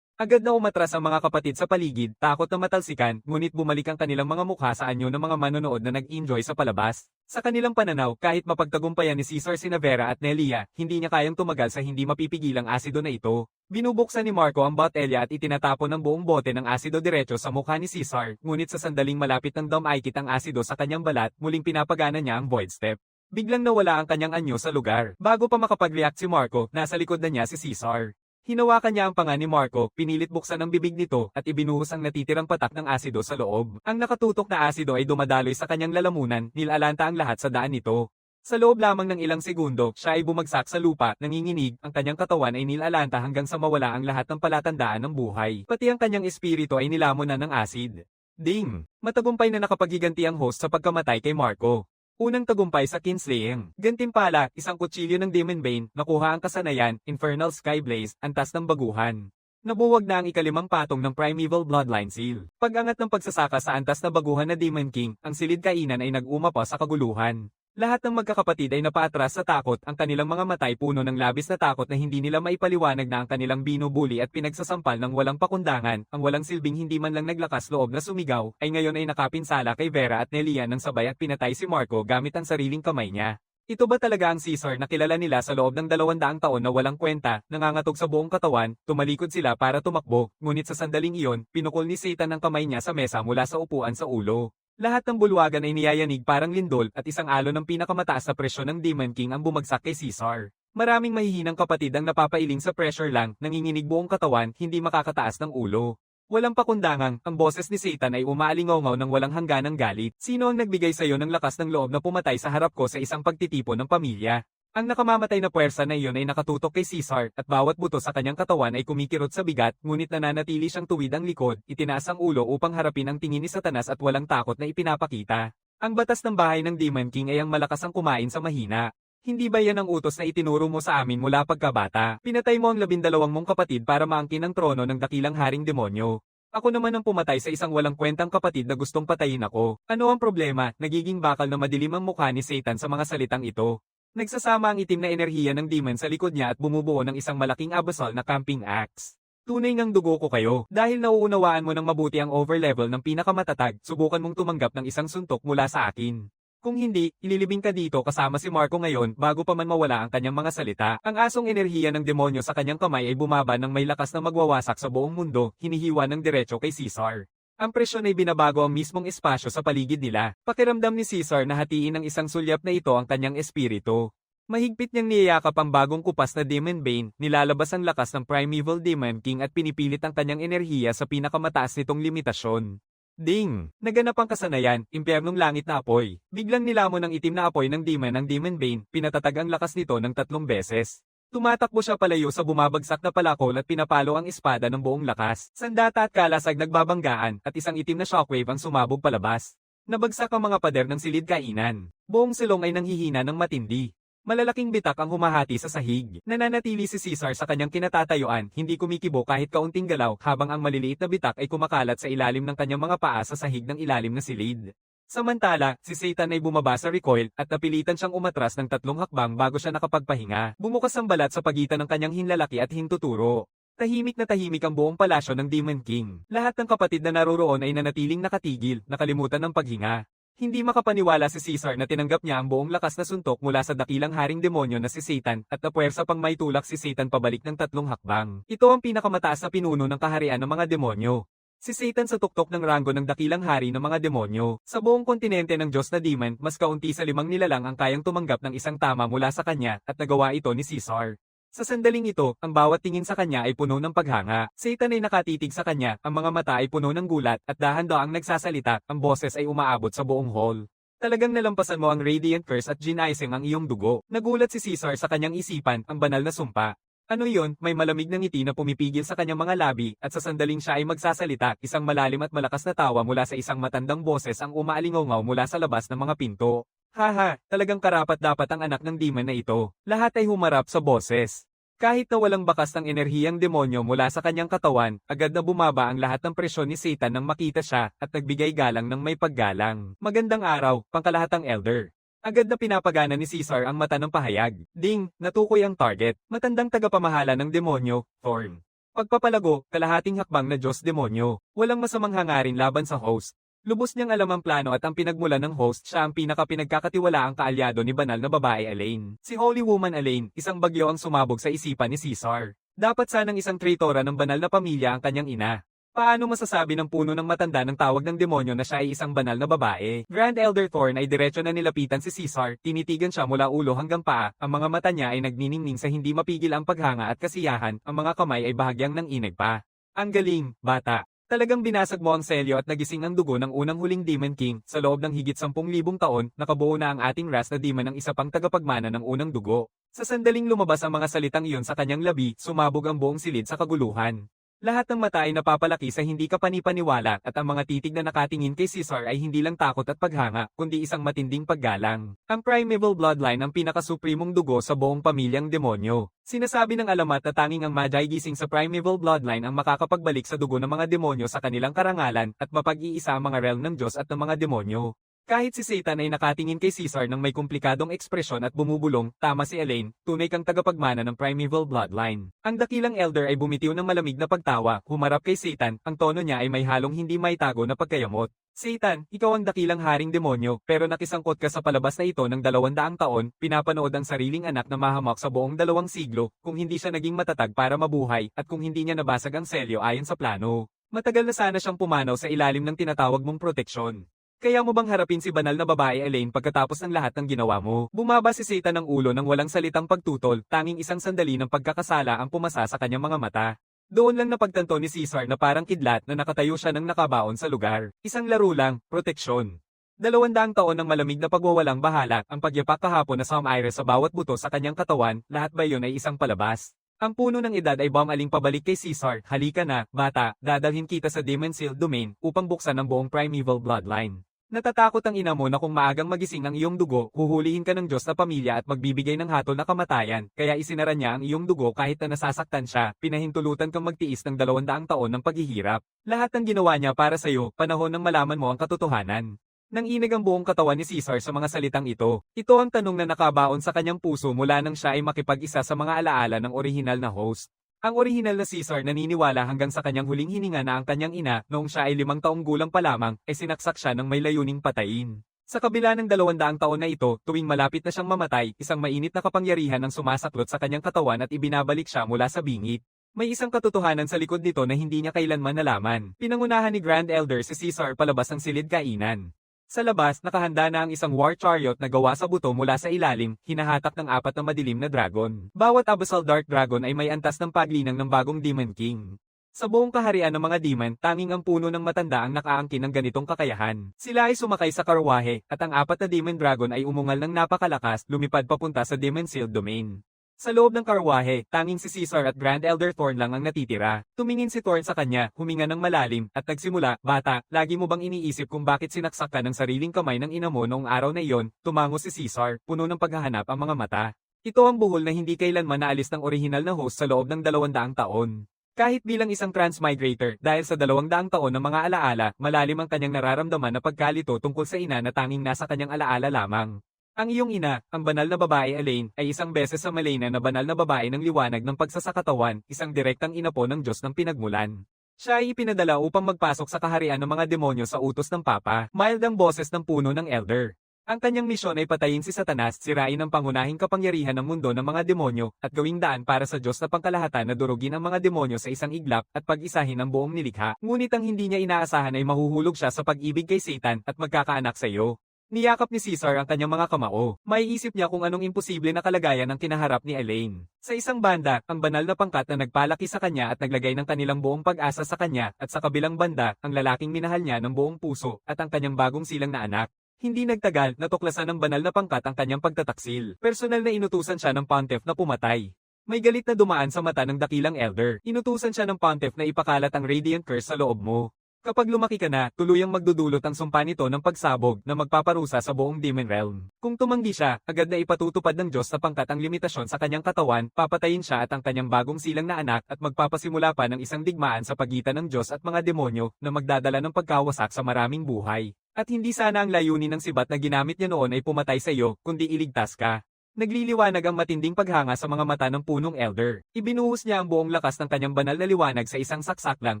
Agad na umatras ang mga kapatid sa paligid, takot na matalsikan, ngunit bumalik ang kanilang mga mukha sa anyo ng mga manonood na nag-enjoy sa palabas. Sa kanilang pananaw, kahit mapagtagumpayan ni Caesar sina Vera at Nelia, hindi niya kayang tumagal sa hindi mapipigilang asido na ito. Binubuksan ni Marco ang botelya at itinatapon ng buong bote ng asido diretso sa mukha ni Caesar, ngunit sa sandaling malapit ng dumaikit ang asido sa kanyang balat, muling pinapagana niya ang void step. Biglang nawala ang kanyang anyo sa lugar. Bago pa makapag-react si Marco, nasa likod na niya si Caesar. Hinawakan niya ang panga ni Marco, pinilit buksan ang bibig nito at ibinuhos ang natitirang patak ng asido sa loob. Ang nakatutok na asido ay dumadaloy sa kanyang lalamunan, nilalanta ang lahat sa daan nito. Sa loob lamang ng ilang segundo, siya ay bumagsak sa lupa, nanginginig, ang kanyang katawan ay nilalanta hanggang sa mawala ang lahat ng palatandaan ng buhay. Pati ang kanyang espiritu ay nilamon na ng acid. Ding! Matagumpay na nakapaghiganti ang host sa pagkamatay kay Marco. Unang tagumpay sa kinslaying. Gantimpala, isang kutsilyo ng Demon Bane, nakuha ang kasanayan, Infernal Skyblaze, antas ng baguhan. Nabuwag na ang ikalimang patong ng Primeval Bloodline Seal. Pag-angat ng pagsasaka sa antas na baguhan na Demon King, ang silid kainan ay nag-umapa sa kaguluhan. Lahat ng magkakapatid ay napaatras sa takot, ang kanilang mga matay puno ng labis na takot na hindi nila maipaliwanag na ang kanilang binubuli at pinagsasampal ng walang pakundangan, ang walang silbing hindi man lang naglakas loob na sumigaw, ay ngayon ay nakapinsala kay Vera at Nelia ng sabay at pinatay si Marco gamit ang sariling kamay niya. Ito ba talaga ang Caesar na kilala nila sa loob ng 200 taon na walang kwenta, nangangatog sa buong katawan, tumalikod sila para tumakbo, ngunit sa sandaling iyon, pinukol ni Satan ang kamay niya sa mesa mula sa upuan sa ulo. Lahat ng bulwagan ay niyayanig parang lindol at isang alon ng pinakamataas na presyon ng Demon King ang bumagsak kay Caesar. Maraming mahihinang kapatid ang napapailing sa pressure lang, nanginginig buong katawan, hindi makakataas ng ulo. Walang pakundangang, ang boses ni Satan ay umaalingaw ng walang hangganang galit. Sino ang nagbigay sa iyo ng lakas ng loob na pumatay sa harap ko sa isang pagtitipon ng pamilya? Ang nakamamatay na puwersa na iyon ay nakatutok kay Caesar at bawat buto sa kanyang katawan ay kumikirot sa bigat, ngunit nananatili siyang tuwid ang likod, itinaas ang ulo upang harapin ang tingin ni Satanas at walang takot na ipinapakita. Ang batas ng bahay ng Demon King ay ang malakas ang kumain sa mahina. Hindi ba yan ang utos na itinuro mo sa amin mula pagkabata? Pinatay mo ang 12 mong kapatid para maangkin ang trono ng dakilang haring demonyo. Ako naman ang pumatay sa isang walang kwentang kapatid na gustong patayin ako. Ano ang problema? Nagiging bakal na madilim ang mukha ni Satan sa mga salitang ito. Nagsasama ang itim na enerhiya ng demon sa likod niya at bumubuo ng isang malaking abyssal na camping axe. Tunay ngang dugo ko kayo. Dahil nauunawaan mo ng mabuti ang overlevel ng pinakamatatag, subukan mong tumanggap ng isang suntok mula sa akin. Kung hindi, ililibing ka dito kasama si Marco ngayon bago pa man mawala ang kanyang mga salita. Ang asong enerhiya ng demonyo sa kanyang kamay ay bumaba ng may lakas na magwawasak sa buong mundo, hinihiwa ng diretso kay Caesar. Ang presyon ay binabago ang mismong espasyo sa paligid nila. Pakiramdam ni Caesar na hatiin ng isang sulyap na ito ang kanyang espiritu. Mahigpit niyang niyayakap ang bagong kupas na Demon Bane, nilalabas ang lakas ng Primeval Demon King at pinipilit ang kanyang enerhiya sa pinakamataas nitong limitasyon. Ding! Naganap ang kasanayan, impyernong langit na apoy. Biglang nilamon ng itim na apoy ng demon ang Demon Bane, pinatatag ang lakas nito ng 3 beses. Tumatakbo siya palayo sa bumabagsak na palakol at pinapalo ang espada ng buong lakas. Sandata at kalasag nagbabanggaan at isang itim na shockwave ang sumabog palabas. Nabagsak ang mga pader ng silid kainan. Buong silong ay nanghihina ng matindi. Malalaking bitak ang humahati sa sahig. Nananatili si Caesar sa kanyang kinatatayuan, hindi kumikibo kahit kaunting galaw habang ang maliliit na bitak ay kumakalat sa ilalim ng kanyang mga paa sa sahig ng ilalim na silid. Samantala, si Satan ay bumaba sa recoil at napilitan siyang umatras ng 3 hakbang bago siya nakapagpahinga. Bumukas ang balat sa pagitan ng kanyang hinlalaki at hintuturo. Tahimik na tahimik ang buong palasyo ng Demon King. Lahat ng kapatid na naroroon ay nanatiling nakatigil, nakalimutan ng paghinga. Hindi makapaniwala si Caesar na tinanggap niya ang buong lakas na suntok mula sa dakilang haring demonyo na si Satan at napuwersa pang maitulak si Satan pabalik ng 3 hakbang. Ito ang pinakamataas na pinuno ng kaharian ng mga demonyo. Si Satan sa tuktok ng ranggo ng dakilang hari ng mga demonyo. Sa buong kontinente ng Diyos na Demon, mas kaunti sa 5 nilalang ang kayang tumanggap ng isang tama mula sa kanya at nagawa ito ni Caesar. Sa sandaling ito, ang bawat tingin sa kanya ay puno ng paghanga. Satan ay nakatitig sa kanya, ang mga mata ay puno ng gulat at dahan-daang nagsasalita, ang boses ay umaabot sa buong hall. Talagang nalampasan mo ang Radiant Curse at ginaising ang iyong dugo. Nagulat si Caesar sa kanyang isipan, ang banal na sumpa. Ano iyon? May malamig na ngiti na pumipigil sa kanyang mga labi at sa sandaling siya ay magsasalita, isang malalim at malakas na tawa mula sa isang matandang boses ang umaalingaw mula sa labas ng mga pinto. Haha, talagang karapat-dapat ang anak ng demon na ito. Lahat ay humarap sa boses. Kahit na walang bakas ng enerhiyang demonyo mula sa kanyang katawan, agad na bumaba ang lahat ng presyon ni Satan nang makita siya at nagbigay galang ng may paggalang. Magandang araw, pangkalahatang elder. Agad na pinapagana ni Caesar ang mata ng pahayag. Ding, natukoy ang target. Matandang tagapamahala ng demonyo, Thorn. Pagpapalago, kalahating hakbang na Diyos demonyo. Walang masamang hangarin laban sa host. Lubos niyang alam ang plano at ang pinagmulan ng host, siya ang pinakapinagkakatiwalaang kaalyado ni banal na babae Elaine. Si Holy Woman Elaine, isang bagyo ang sumabog sa isipan ni Caesar. Dapat sanang isang traitora ng banal na pamilya ang kanyang ina. Paano masasabi ng puno ng matanda ng tawag ng demonyo na siya ay isang banal na babae? Grand Elder Thorn ay diretso na nilapitan si Caesar, tinitigan siya mula ulo hanggang paa, ang mga mata niya ay nagniningning sa hindi mapigil ang paghanga at kasiyahan, ang mga kamay ay bahagyang nanginag pa. Ang galing, bata. Talagang binasag mo ang selyo at nagising ang dugo ng unang huling Demon King, sa loob ng higit 10,000 taon, nakabuo na ang ating ras na demon ng isa pang tagapagmana ng unang dugo. Sa sandaling lumabas ang mga salitang iyon sa kanyang labi, sumabog ang buong silid sa kaguluhan. Lahat ng mata ay napapalaki sa hindi kapanipaniwala at ang mga titig na nakatingin kay Caesar ay hindi lang takot at paghanga, kundi isang matinding paggalang. Ang primeval bloodline ang pinakasuprimong dugo sa buong pamilyang demonyo. Sinasabi ng alamat na tanging ang Magi gising sa primeval bloodline ang makakapagbalik sa dugo ng mga demonyo sa kanilang karangalan at mapag-iisa ang mga realm ng Diyos at ng mga demonyo. Kahit si Satan ay nakatingin kay Caesar ng may komplikadong ekspresyon at bumubulong, tama si Elaine, tunay kang tagapagmana ng primeval bloodline. Ang dakilang elder ay bumitiw ng malamig na pagtawa, humarap kay Satan, ang tono niya ay may halong hindi maitago na pagkayamot. Satan, ikaw ang dakilang haring demonyo, pero nakisangkot ka sa palabas na ito ng 200 taon, pinapanood ang sariling anak na mahamak sa buong 2 siglo, kung hindi siya naging matatag para mabuhay, at kung hindi niya nabasag ang selyo ayon sa plano. Matagal na sana siyang pumanaw sa ilalim ng tinatawag mong proteksyon. Kaya mo bang harapin si banal na babae Elaine pagkatapos ng lahat ng ginawa mo? Bumaba si Satan ng ulo ng walang salitang pagtutol, tanging isang sandali ng pagkakasala ang pumasa sa kanyang mga mata. Doon lang napagtanto ni Caesar na parang kidlat na nakatayo siya ng nakabaon sa lugar. Isang laro lang, proteksyon. 200 taon ng malamig na pagwawalang bahala, ang pagyapak kahapon na Sam-Ire sa bawat buto sa kanyang katawan, lahat ba yun ay isang palabas? Ang puno ng edad ay bumaling pabalik kay Caesar, halika na, bata, dadalhin kita sa Demon Sealed Domain upang buksan ang buong primeval bloodline. Natatakot ang ina mo na kung maagang magising ang iyong dugo, huhulihin ka ng Diyos na pamilya at magbibigay ng hatol na kamatayan, kaya isinara niya ang iyong dugo kahit na nasasaktan siya, pinahintulutan kang magtiis ng 200 taon ng paghihirap. Lahat ng ginawa niya para sa iyo, panahon nang malaman mo ang katotohanan. Nanginig ang buong katawan ni Caesar sa mga salitang ito. Ito ang tanong na nakabaon sa kanyang puso mula nang siya ay makipag-isa sa mga alaala ng orihinal na host. Ang orihinal na Caesar naniniwala hanggang sa kanyang huling hininga na ang kanyang ina, noong siya ay 5 taong gulang pa lamang, ay sinaksak siya ng may layuning patayin. Sa kabila ng 200 taon na ito, tuwing malapit na siyang mamatay, isang mainit na kapangyarihan ang sumasaklot sa kanyang katawan at ibinabalik siya mula sa bingit. May isang katotohanan sa likod nito na hindi niya kailanman nalaman. Pinangunahan ni Grand Elder si Caesar palabas ng silid kainan. Sa labas, nakahanda na ang isang war chariot na gawa sa buto mula sa ilalim, hinahatak ng 4 na madilim na dragon. Bawat Abyssal Dark Dragon ay may antas ng paglinang ng bagong Demon King. Sa buong kaharian ng mga demon, tanging ang puno ng matanda ang nakaangkin ng ganitong kakayahan. Sila ay sumakay sa karwahe, at ang 4 na Demon Dragon ay umungal ng napakalakas, lumipad papunta sa Demon Sealed Domain. Sa loob ng karwahe, tanging si Caesar at Grand Elder Thorn lang ang natitira. Tumingin si Thorn sa kanya, huminga ng malalim, at nagsimula, bata, lagi mo bang iniisip kung bakit sinaksak ka ng sariling kamay ng ina mo noong araw na iyon? Tumango si Caesar, puno ng paghahanap ang mga mata. Ito ang buhol na hindi kailanman naalis ng orihinal na host sa loob ng 200 taon. Kahit bilang isang transmigrator, dahil sa 200 taon ng mga alaala, malalim ang kanyang nararamdaman na pagkalito tungkol sa ina na tanging nasa kanyang alaala lamang. Ang iyong ina, ang banal na babae Elaine, ay isang beses sa Malena na banal na babae ng liwanag ng pagsasakatawan, isang direktang inapo ng Diyos ng pinagmulan. Siya ay ipinadala upang magpasok sa kaharian ng mga demonyo sa utos ng Papa, mild ang boses ng puno ng Elder. Ang kanyang misyon ay patayin si Satanas, sirain ang pangunahing kapangyarihan ng mundo ng mga demonyo, at gawing daan para sa Diyos na pangkalahatan na durugin ang mga demonyo sa isang iglap at pag-isahin ang buong nilikha. Ngunit ang hindi niya inaasahan ay mahuhulog siya sa pag-ibig kay Satan at magkakaanak sa iyo. Niyakap ni Caesar ang kanyang mga kamao. Maiisip niya kung anong imposible na kalagayan ang kinaharap ni Elaine. Sa isang banda, ang banal na pangkat na nagpalaki sa kanya at naglagay ng kanilang buong pag-asa sa kanya, at sa kabilang banda, ang lalaking minahal niya ng buong puso, at ang kanyang bagong silang na anak. Hindi nagtagal, natuklasan ng banal na pangkat ang kanyang pagtataksil. Personal na inutusan siya ng Pontiff na pumatay. May galit na dumaan sa mata ng dakilang elder. Inutusan siya ng Pontiff na ipakalat ang Radiant Curse sa loob mo. Kapag lumaki ka na, tuluyang magdudulot ang sumpa nito ng pagsabog na magpaparusa sa buong Demon Realm. Kung tumanggi siya, agad na ipatutupad ng Diyos sa pangkat ang limitasyon sa kanyang katawan, papatayin siya at ang kanyang bagong silang na anak at magpapasimula pa ng isang digmaan sa pagitan ng Diyos at mga demonyo na magdadala ng pagkawasak sa maraming buhay. At hindi sana ang layunin ng sibat na ginamit niya noon ay pumatay sa iyo, kundi iligtas ka. Nagliliwanag ang matinding paghanga sa mga mata ng punong elder. Ibinuhos niya ang buong lakas ng kanyang banal na liwanag sa isang saksak lang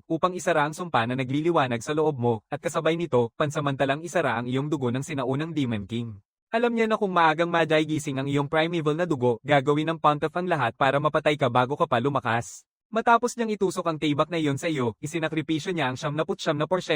upang isara ang sumpa na nagliliwanag sa loob mo, at kasabay nito, pansamantalang isara ang iyong dugo ng sinaunang Demon King. Alam niya na kung maagang Magi gising ang iyong primeval na dugo, gagawin ng Pontiff ang lahat para mapatay ka bago ka pa lumakas. Matapos niyang itusok ang tibak na iyon sa iyo, isinakripisyo niya ang 99%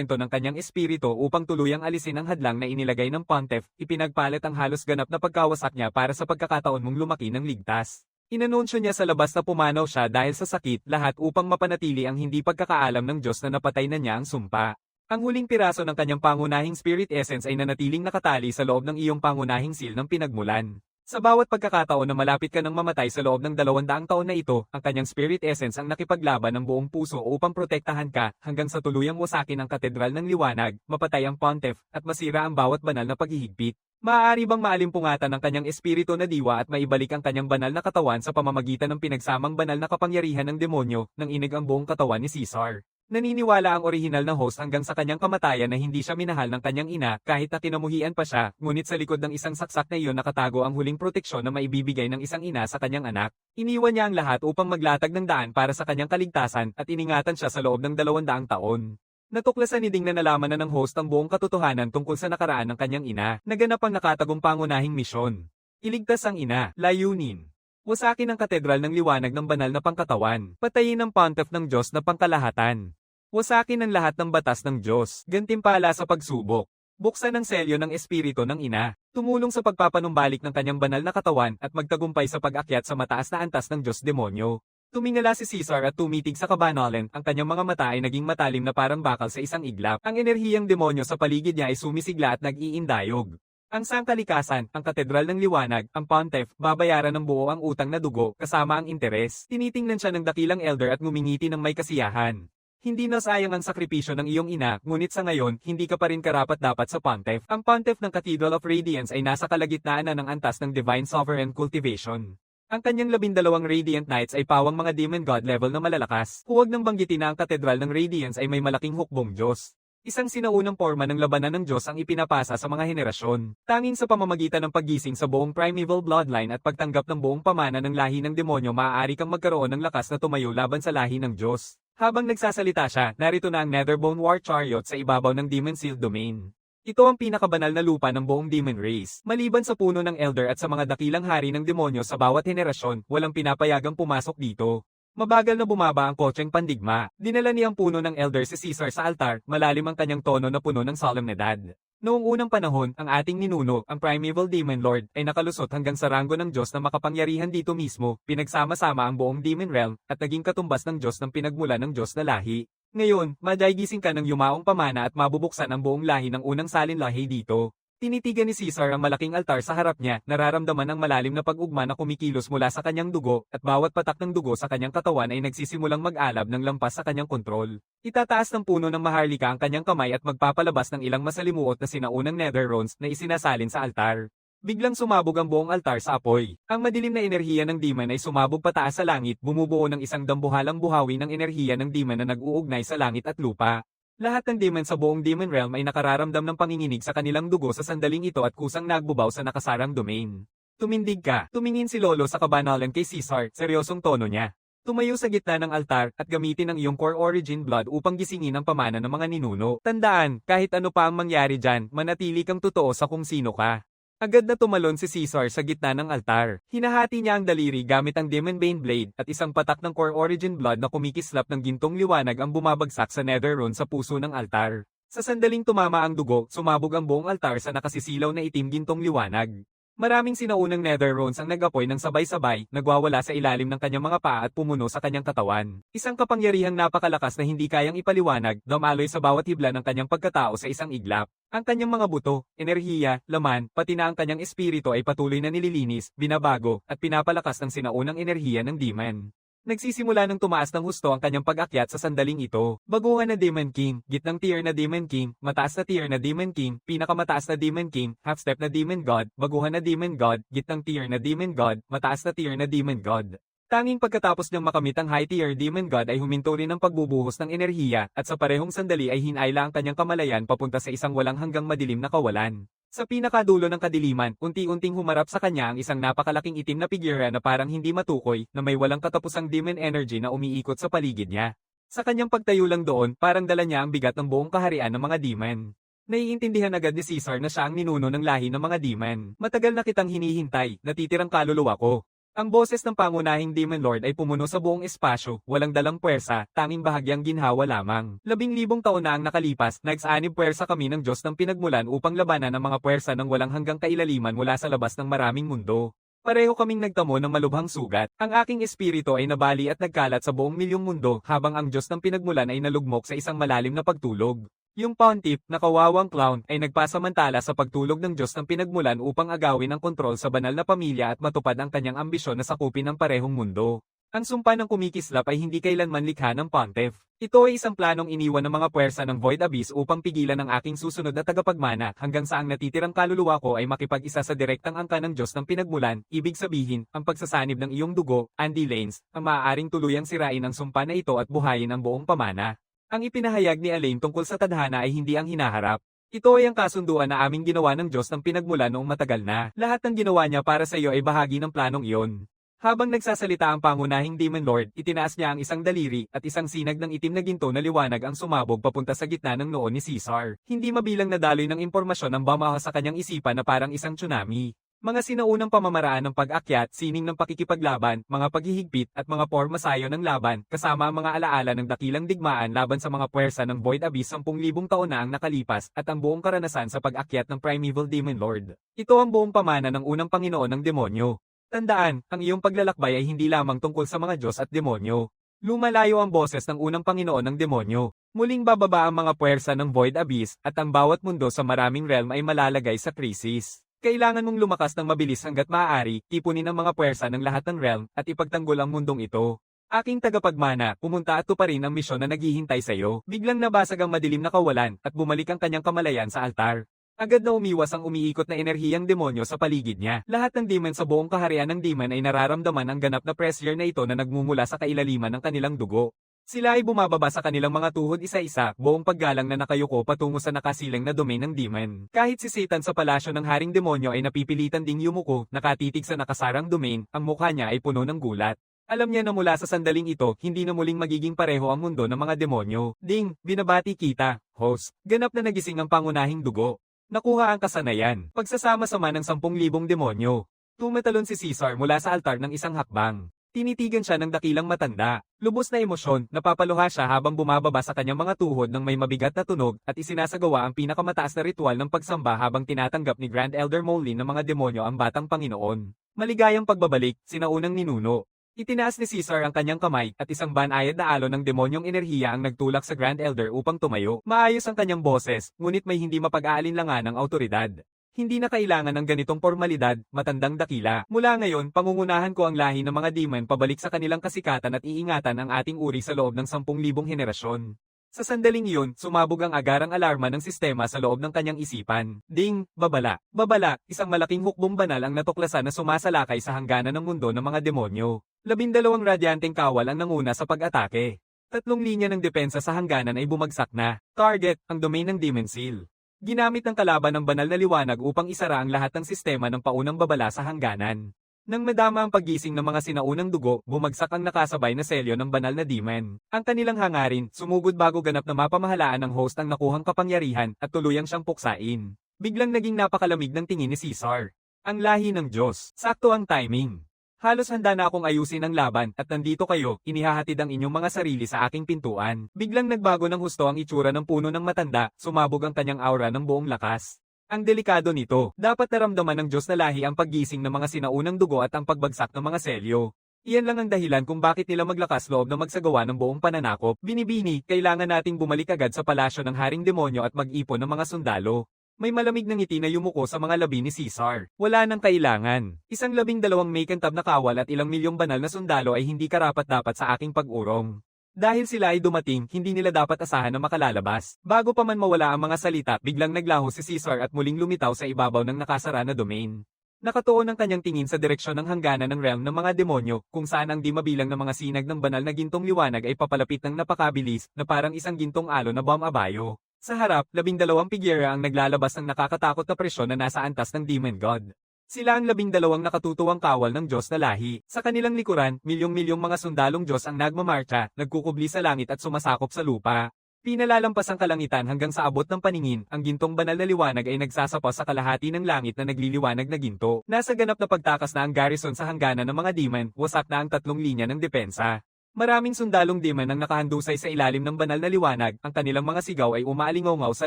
ng kanyang espiritu upang tuluyang alisin ang hadlang na inilagay ng Pontiff, ipinagpalit ang halos ganap na pagkawasak niya para sa pagkakataon mong lumaki ng ligtas. Inanunsyo niya sa labas na pumanaw siya dahil sa sakit, lahat upang mapanatili ang hindi pagkakaalam ng Diyos na napatay na niya ang sumpa. Ang huling piraso ng kanyang pangunahing spirit essence ay nanatiling nakatali sa loob ng iyong pangunahing seal ng pinagmulan. Sa bawat pagkakataon na malapit ka ng mamatay sa loob ng 200 taon na ito, ang kanyang spirit essence ang nakipaglaban ng buong puso upang protektahan ka, hanggang sa tuluyang wasakin ang katedral ng liwanag, mapatay ang Pontiff, at masira ang bawat banal na paghihigpit. Maaari bang maalimpungatan ang kanyang espiritu na diwa at maibalik ang kanyang banal na katawan sa pamamagitan ng pinagsamang banal na kapangyarihan ng demonyo, nang inig ang buong katawan ni Caesar? Naniniwala ang orihinal na host hanggang sa kanyang kamatayan na hindi siya minahal ng kanyang ina kahit na kinamuhian pa siya, ngunit sa likod ng isang saksak na iyon nakatago ang huling proteksyon na maibibigay ng isang ina sa kanyang anak. Iniwan niya ang lahat upang maglatag ng daan para sa kanyang kaligtasan at iningatan siya sa loob ng 200 taon. Natuklasan ni Ding na nalaman na ng host ang buong katotohanan tungkol sa nakaraan ng kanyang ina, naganap ang nakatagong pangunahing misyon. Iligtas ang ina, layunin. Wasakin ang katedral ng liwanag ng banal na pangkatawan, patayin ang Pontiff ng Diyos na pangkalahatan. Wasakin ang lahat ng batas ng Diyos, gantimpala sa pagsubok. Buksan ang selyo ng espiritu ng ina, tumulong sa pagpapanumbalik ng kanyang banal na katawan at magtagumpay sa pag-akyat sa mataas na antas ng Diyos demonyo. Tumingala si Caesar at tumitig sa kabanalan, ang kanyang mga mata ay naging matalim na parang bakal sa isang iglap. Ang enerhiyang demonyo sa paligid niya ay sumisigla at nag-iindayog. Ang sangkalikasan, ang katedral ng liwanag, ang Pontiff, babayaran ng buo ang utang na dugo, kasama ang interes. Tinitingnan siya ng dakilang elder at ngumingiti ng may kasiyahan. Hindi na sayang ang sakripisyo ng iyong ina, ngunit sa ngayon, hindi ka pa rin karapat-dapat sa Pontiff. Ang Pontiff ng Cathedral of Radiance ay nasa kalagitnaan na ng antas ng Divine Sovereign Cultivation. Ang kanyang 12 Radiant Knights ay pawang mga Demon God level na malalakas. Huwag nang banggitin na ang Katedral ng Radiance ay may malaking hukbong Diyos. Isang sinaunang forma ng labanan ng Diyos ang ipinapasa sa mga henerasyon. Tanging sa pamamagitan ng paggising sa buong primeval bloodline at pagtanggap ng buong pamana ng lahi ng demonyo, maaari kang magkaroon ng lakas na tumayo laban sa lahi ng Diyos. Habang nagsasalita siya, narito na ang Netherbone War Chariot sa ibabaw ng Demon Sealed Domain. Ito ang pinakabanal na lupa ng buong demon race. Maliban sa puno ng elder at sa mga dakilang hari ng demonyo sa bawat henerasyon, walang pinapayagang pumasok dito. Mabagal na bumaba ang kotseng pandigma. Dinala niyang puno ng elder si Caesar sa altar, malalim ang kanyang tono na puno ng solemnidad. Noong unang panahon, ang ating ninuno, ang Primeval Demon Lord, ay nakalusot hanggang sa ranggo ng Diyos na makapangyarihan dito mismo, pinagsama-sama ang buong Demon Realm, at naging katumbas ng Diyos ng pinagmula ng Diyos na lahi. Ngayon, madayigising ka ng yumaong pamana at mabubuksan ang buong lahi ng unang salin lahi dito. Tinitigan ni Caesar ang malaking altar sa harap niya, nararamdaman ang malalim na pag-ugma na kumikilos mula sa kanyang dugo, at bawat patak ng dugo sa kanyang katawan ay nagsisimulang mag-alab ng lampas sa kanyang kontrol. Itataas ng puno ng maharlika ang kanyang kamay at magpapalabas ng ilang masalimuot na sinaunang nether runes na isinasalin sa altar. Biglang sumabog ang buong altar sa apoy. Ang madilim na enerhiya ng demon ay sumabog pataas sa langit, bumubuo ng isang dambuhalang buhawi ng enerhiya ng demon na nag-uugnay sa langit at lupa. Lahat ng demon sa buong demon realm ay nakararamdam ng panginginig sa kanilang dugo sa sandaling ito at kusang nagbubaw sa nakasarang domain. Tumindig ka, tumingin si Lolo sa kabanalan kay Caesar, seryosong tono niya. Tumayo sa gitna ng altar at gamitin ang iyong core origin blood upang gisingin ang pamana ng mga ninuno. Tandaan, kahit ano pa ang mangyari dyan, manatili kang totoo sa kung sino ka. Agad na tumalon si Caesar sa gitna ng altar. Hinahati niya ang daliri gamit ang Demon Bane Blade at isang patak ng core origin blood na kumikislap ng gintong liwanag ang bumabagsak sa nether rune sa puso ng altar. Sa sandaling tumama ang dugo, sumabog ang buong altar sa nakasisilaw na itim gintong liwanag. Maraming sinaunang nether runes ang nag-apoy ng sabay-sabay, nagwawala sa ilalim ng kanyang mga paa at pumuno sa kanyang katawan. Isang kapangyarihang napakalakas na hindi kayang ipaliwanag, dumaloy sa bawat hibla ng kanyang pagkatao sa isang iglap. Ang kanyang mga buto, enerhiya, laman, pati na ang kanyang espiritu ay patuloy na nililinis, binabago, at pinapalakas ng sinaunang enerhiya ng demon. Nagsisimula ng tumaas ng husto ang kanyang pag-akyat sa sandaling ito. Baguhan na Demon King, gitnang tier na Demon King, mataas na tier na Demon King, pinakamataas na Demon King, half step na Demon God, baguhan na Demon God, gitnang tier na Demon God, mataas na tier na Demon God. Tanging pagkatapos niyang makamit ang high tier Demon God ay huminto rin ang pagbubuhos ng enerhiya, at sa parehong sandali ay hinayla ang kanyang kamalayan papunta sa isang walang hanggang madilim na kawalan. Sa pinakadulo ng kadiliman, unti-unting humarap sa kanya ang isang napakalaking itim na figura na parang hindi matukoy, na may walang katapusang demon energy na umiikot sa paligid niya. Sa kanyang pagtayo lang doon, parang dala niya ang bigat ng buong kaharian ng mga demon. Naiintindihan agad ni Caesar na siya ang ninuno ng lahi ng mga demon. Matagal na kitang hinihintay, natitirang kaluluwa ko. Ang boses ng pangunahing Demon Lord ay pumuno sa buong espasyo, walang dalang puwersa, tanging bahagyang ginhawa lamang. 10,000 taon na ang nakalipas, nagsaanib puwersa kami ng Diyos ng pinagmulan upang labanan ang mga puwersa ng walang hanggang kailaliman mula sa labas ng maraming mundo. Pareho kaming nagtamo ng malubhang sugat. Ang aking espiritu ay nabali at nagkalat sa buong milyong mundo, habang ang Diyos ng pinagmulan ay nalugmok sa isang malalim na pagtulog. Yung Pontiff, na kawawang clown, ay nagpasamantala sa pagtulog ng Diyos ng pinagmulan upang agawin ang kontrol sa banal na pamilya at matupad ang kanyang ambisyon na sakupin ang parehong mundo. Ang sumpa ng kumikislap ay hindi kailanman likha ng Pontiff. Ito ay isang planong iniwan ng mga puwersa ng Void Abyss upang pigilan ang aking susunod na tagapagmana hanggang sa ang natitirang kaluluwa ko ay makipag-isa sa direktang angka ng Diyos ng pinagmulan, ibig sabihin, ang pagsasanib ng iyong dugo, Andy Lanes, ang maaaring tuluyang sirain ang sumpa na ito at buhayin ang buong pamana. Ang ipinahayag ni Elaine tungkol sa tadhana ay hindi ang hinaharap. Ito ay ang kasunduan na aming ginawa ng Diyos ng pinagmulan noong matagal na. Lahat ng ginawa niya para sa iyo ay bahagi ng planong iyon. Habang nagsasalita ang pangunahing Demon Lord, itinaas niya ang isang daliri at isang sinag ng itim na ginto na liwanag ang sumabog papunta sa gitna ng noo ni Caesar. Hindi mabilang na daloy ng impormasyon ang bumaha sa kanyang isipan na parang isang tsunami. Mga sinaunang pamamaraan ng pag-akyat, sining ng pakikipaglaban, mga paghihigpit at mga pormasayo ng laban, kasama ang mga alaala ng dakilang digmaan laban sa mga puwersa ng Void Abyss 10,000 taon na ang nakalipas at ang buong karanasan sa pag-akyat ng Primeval Demon Lord. Ito ang buong pamana ng unang Panginoon ng demonyo. Tandaan, ang iyong paglalakbay ay hindi lamang tungkol sa mga Diyos at demonyo. Lumalayo ang boses ng unang Panginoon ng demonyo. Muling bababa ang mga puwersa ng Void Abyss at ang bawat mundo sa maraming realm ay malalagay sa krisis. Kailangan mong lumakas ng mabilis hanggat maaari, tipunin ang mga puwersa ng lahat ng realm, at ipagtanggol ang mundong ito. Aking tagapagmana, pumunta at tuparin ang misyon na naghihintay sa iyo. Biglang nabasag ang madilim na kawalan, at bumalik ang kanyang kamalayan sa altar. Agad na umiwas ang umiikot na enerhiyang demonyo sa paligid niya. Lahat ng demon sa buong kaharian ng demon ay nararamdaman ang ganap na pressure na ito na nagmumula sa kailaliman ng kanilang dugo. Sila ay bumababa sa kanilang mga tuhod isa-isa, buong paggalang na nakayuko patungo sa nakasilang na domain ng demon. Kahit si Satan sa palasyo ng Haring Demonyo ay napipilitan ding yumuko, nakatitig sa nakasarang domain, ang mukha niya ay puno ng gulat. Alam niya na mula sa sandaling ito, hindi na muling magiging pareho ang mundo ng mga demonyo. Ding, binabati kita, host. Ganap na nagising ang pangunahing dugo. Nakuha ang kasanayan. Pagsasama-sama ng 10,000 demonyo. Tumatalon si Caesar mula sa altar ng isang hakbang. Tinitigan siya ng dakilang matanda. Lubos na emosyon, napapaluha siya habang bumababa sa kanyang mga tuhod ng may mabigat na tunog at isinasagawa ang pinakamataas na ritual ng pagsamba habang tinatanggap ni Grand Elder Molin ng mga demonyo ang batang Panginoon. Maligayang pagbabalik, sinaunang ninuno. Itinaas ni Caesar ang kanyang kamay at isang banayad na alon ng demonyong enerhiya ang nagtulak sa Grand Elder upang tumayo. Maayos ang kanyang boses, ngunit may hindi mapag-aalinlangan ng autoridad. Hindi na kailangan ng ganitong formalidad, matandang dakila. Mula ngayon, pangungunahan ko ang lahi ng mga demon pabalik sa kanilang kasikatan at iingatan ang ating uri sa loob ng 10,000 henerasyon. Sa sandaling iyon, sumabog ang agarang alarma ng sistema sa loob ng kanyang isipan. Ding, babala. Babala, isang malaking hukbong banal ang natuklasan na sumasalakay sa hangganan ng mundo ng mga demonyo. 12 radyanteng kawal ang nanguna sa pag-atake. 3 linya ng depensa sa hangganan ay bumagsak na. Target, ang domain ng Demon Seal. Ginamit ng kalaban ng banal na liwanag upang isara ang lahat ng sistema ng paunang babala sa hangganan. Nang madama ang paggising ng mga sinaunang dugo, bumagsak ang nakasabay na selyo ng banal na demon. Ang kanilang hangarin, sumugod bago ganap na mapamahalaan ng host ang nakuhang kapangyarihan at tuluyang siyang puksain. Biglang naging napakalamig ng tingin ni Caesar. Ang lahi ng Diyos. Sakto ang timing. Halos handa na akong ayusin ang laban at nandito kayo, inihahatid ang inyong mga sarili sa aking pintuan. Biglang nagbago ng husto ang itsura ng puno ng matanda, sumabog ang kanyang aura ng buong lakas. Ang delikado nito, dapat naramdaman ng Diyos na lahi ang paggising ng mga sinaunang dugo at ang pagbagsak ng mga selyo. Iyan lang ang dahilan kung bakit nila maglakas loob na magsagawa ng buong pananakop. Binibini, kailangan nating bumalik agad sa palasyo ng Haring Demonyo at mag-ipon ng mga sundalo. May malamig na ngiti na yumuko sa mga labi ni Caesar. Wala nang kailangan. Isang 12 may kantab na kawal at ilang milyong banal na sundalo ay hindi karapat-dapat sa aking pag-urong. Dahil sila ay dumating, hindi nila dapat asahan na makalalabas. Bago pa man mawala ang mga salita, biglang naglaho si Caesar at muling lumitaw sa ibabaw ng nakasara na domain. Nakatuon ang kanyang tingin sa direksyon ng hangganan ng realm ng mga demonyo, kung saan ang di mabilang na mga sinag ng banal na gintong liwanag ay papalapit ng napakabilis, na parang isang gintong alon na bomb-abayo. Sa harap, 12 figura ang naglalabas ng nakakatakot na presyon na nasa antas ng Demon God. Sila ang 12 nakatutuwang kawal ng Diyos na lahi. Sa kanilang likuran, milyong-milyong mga sundalong Diyos ang nagmamarcha, nagkukubli sa langit at sumasakop sa lupa. Pinalalampas ang kalangitan hanggang sa abot ng paningin, ang gintong banal na liwanag ay nagsasapa sa kalahati ng langit na nagliliwanag na ginto. Nasa ganap na pagtakas na ang garrison sa hangganan ng mga demon, wasak na ang tatlong linya ng depensa. Maraming sundalong demon ang nakahandusay sa ilalim ng banal na liwanag, ang kanilang mga sigaw ay umaalingaw sa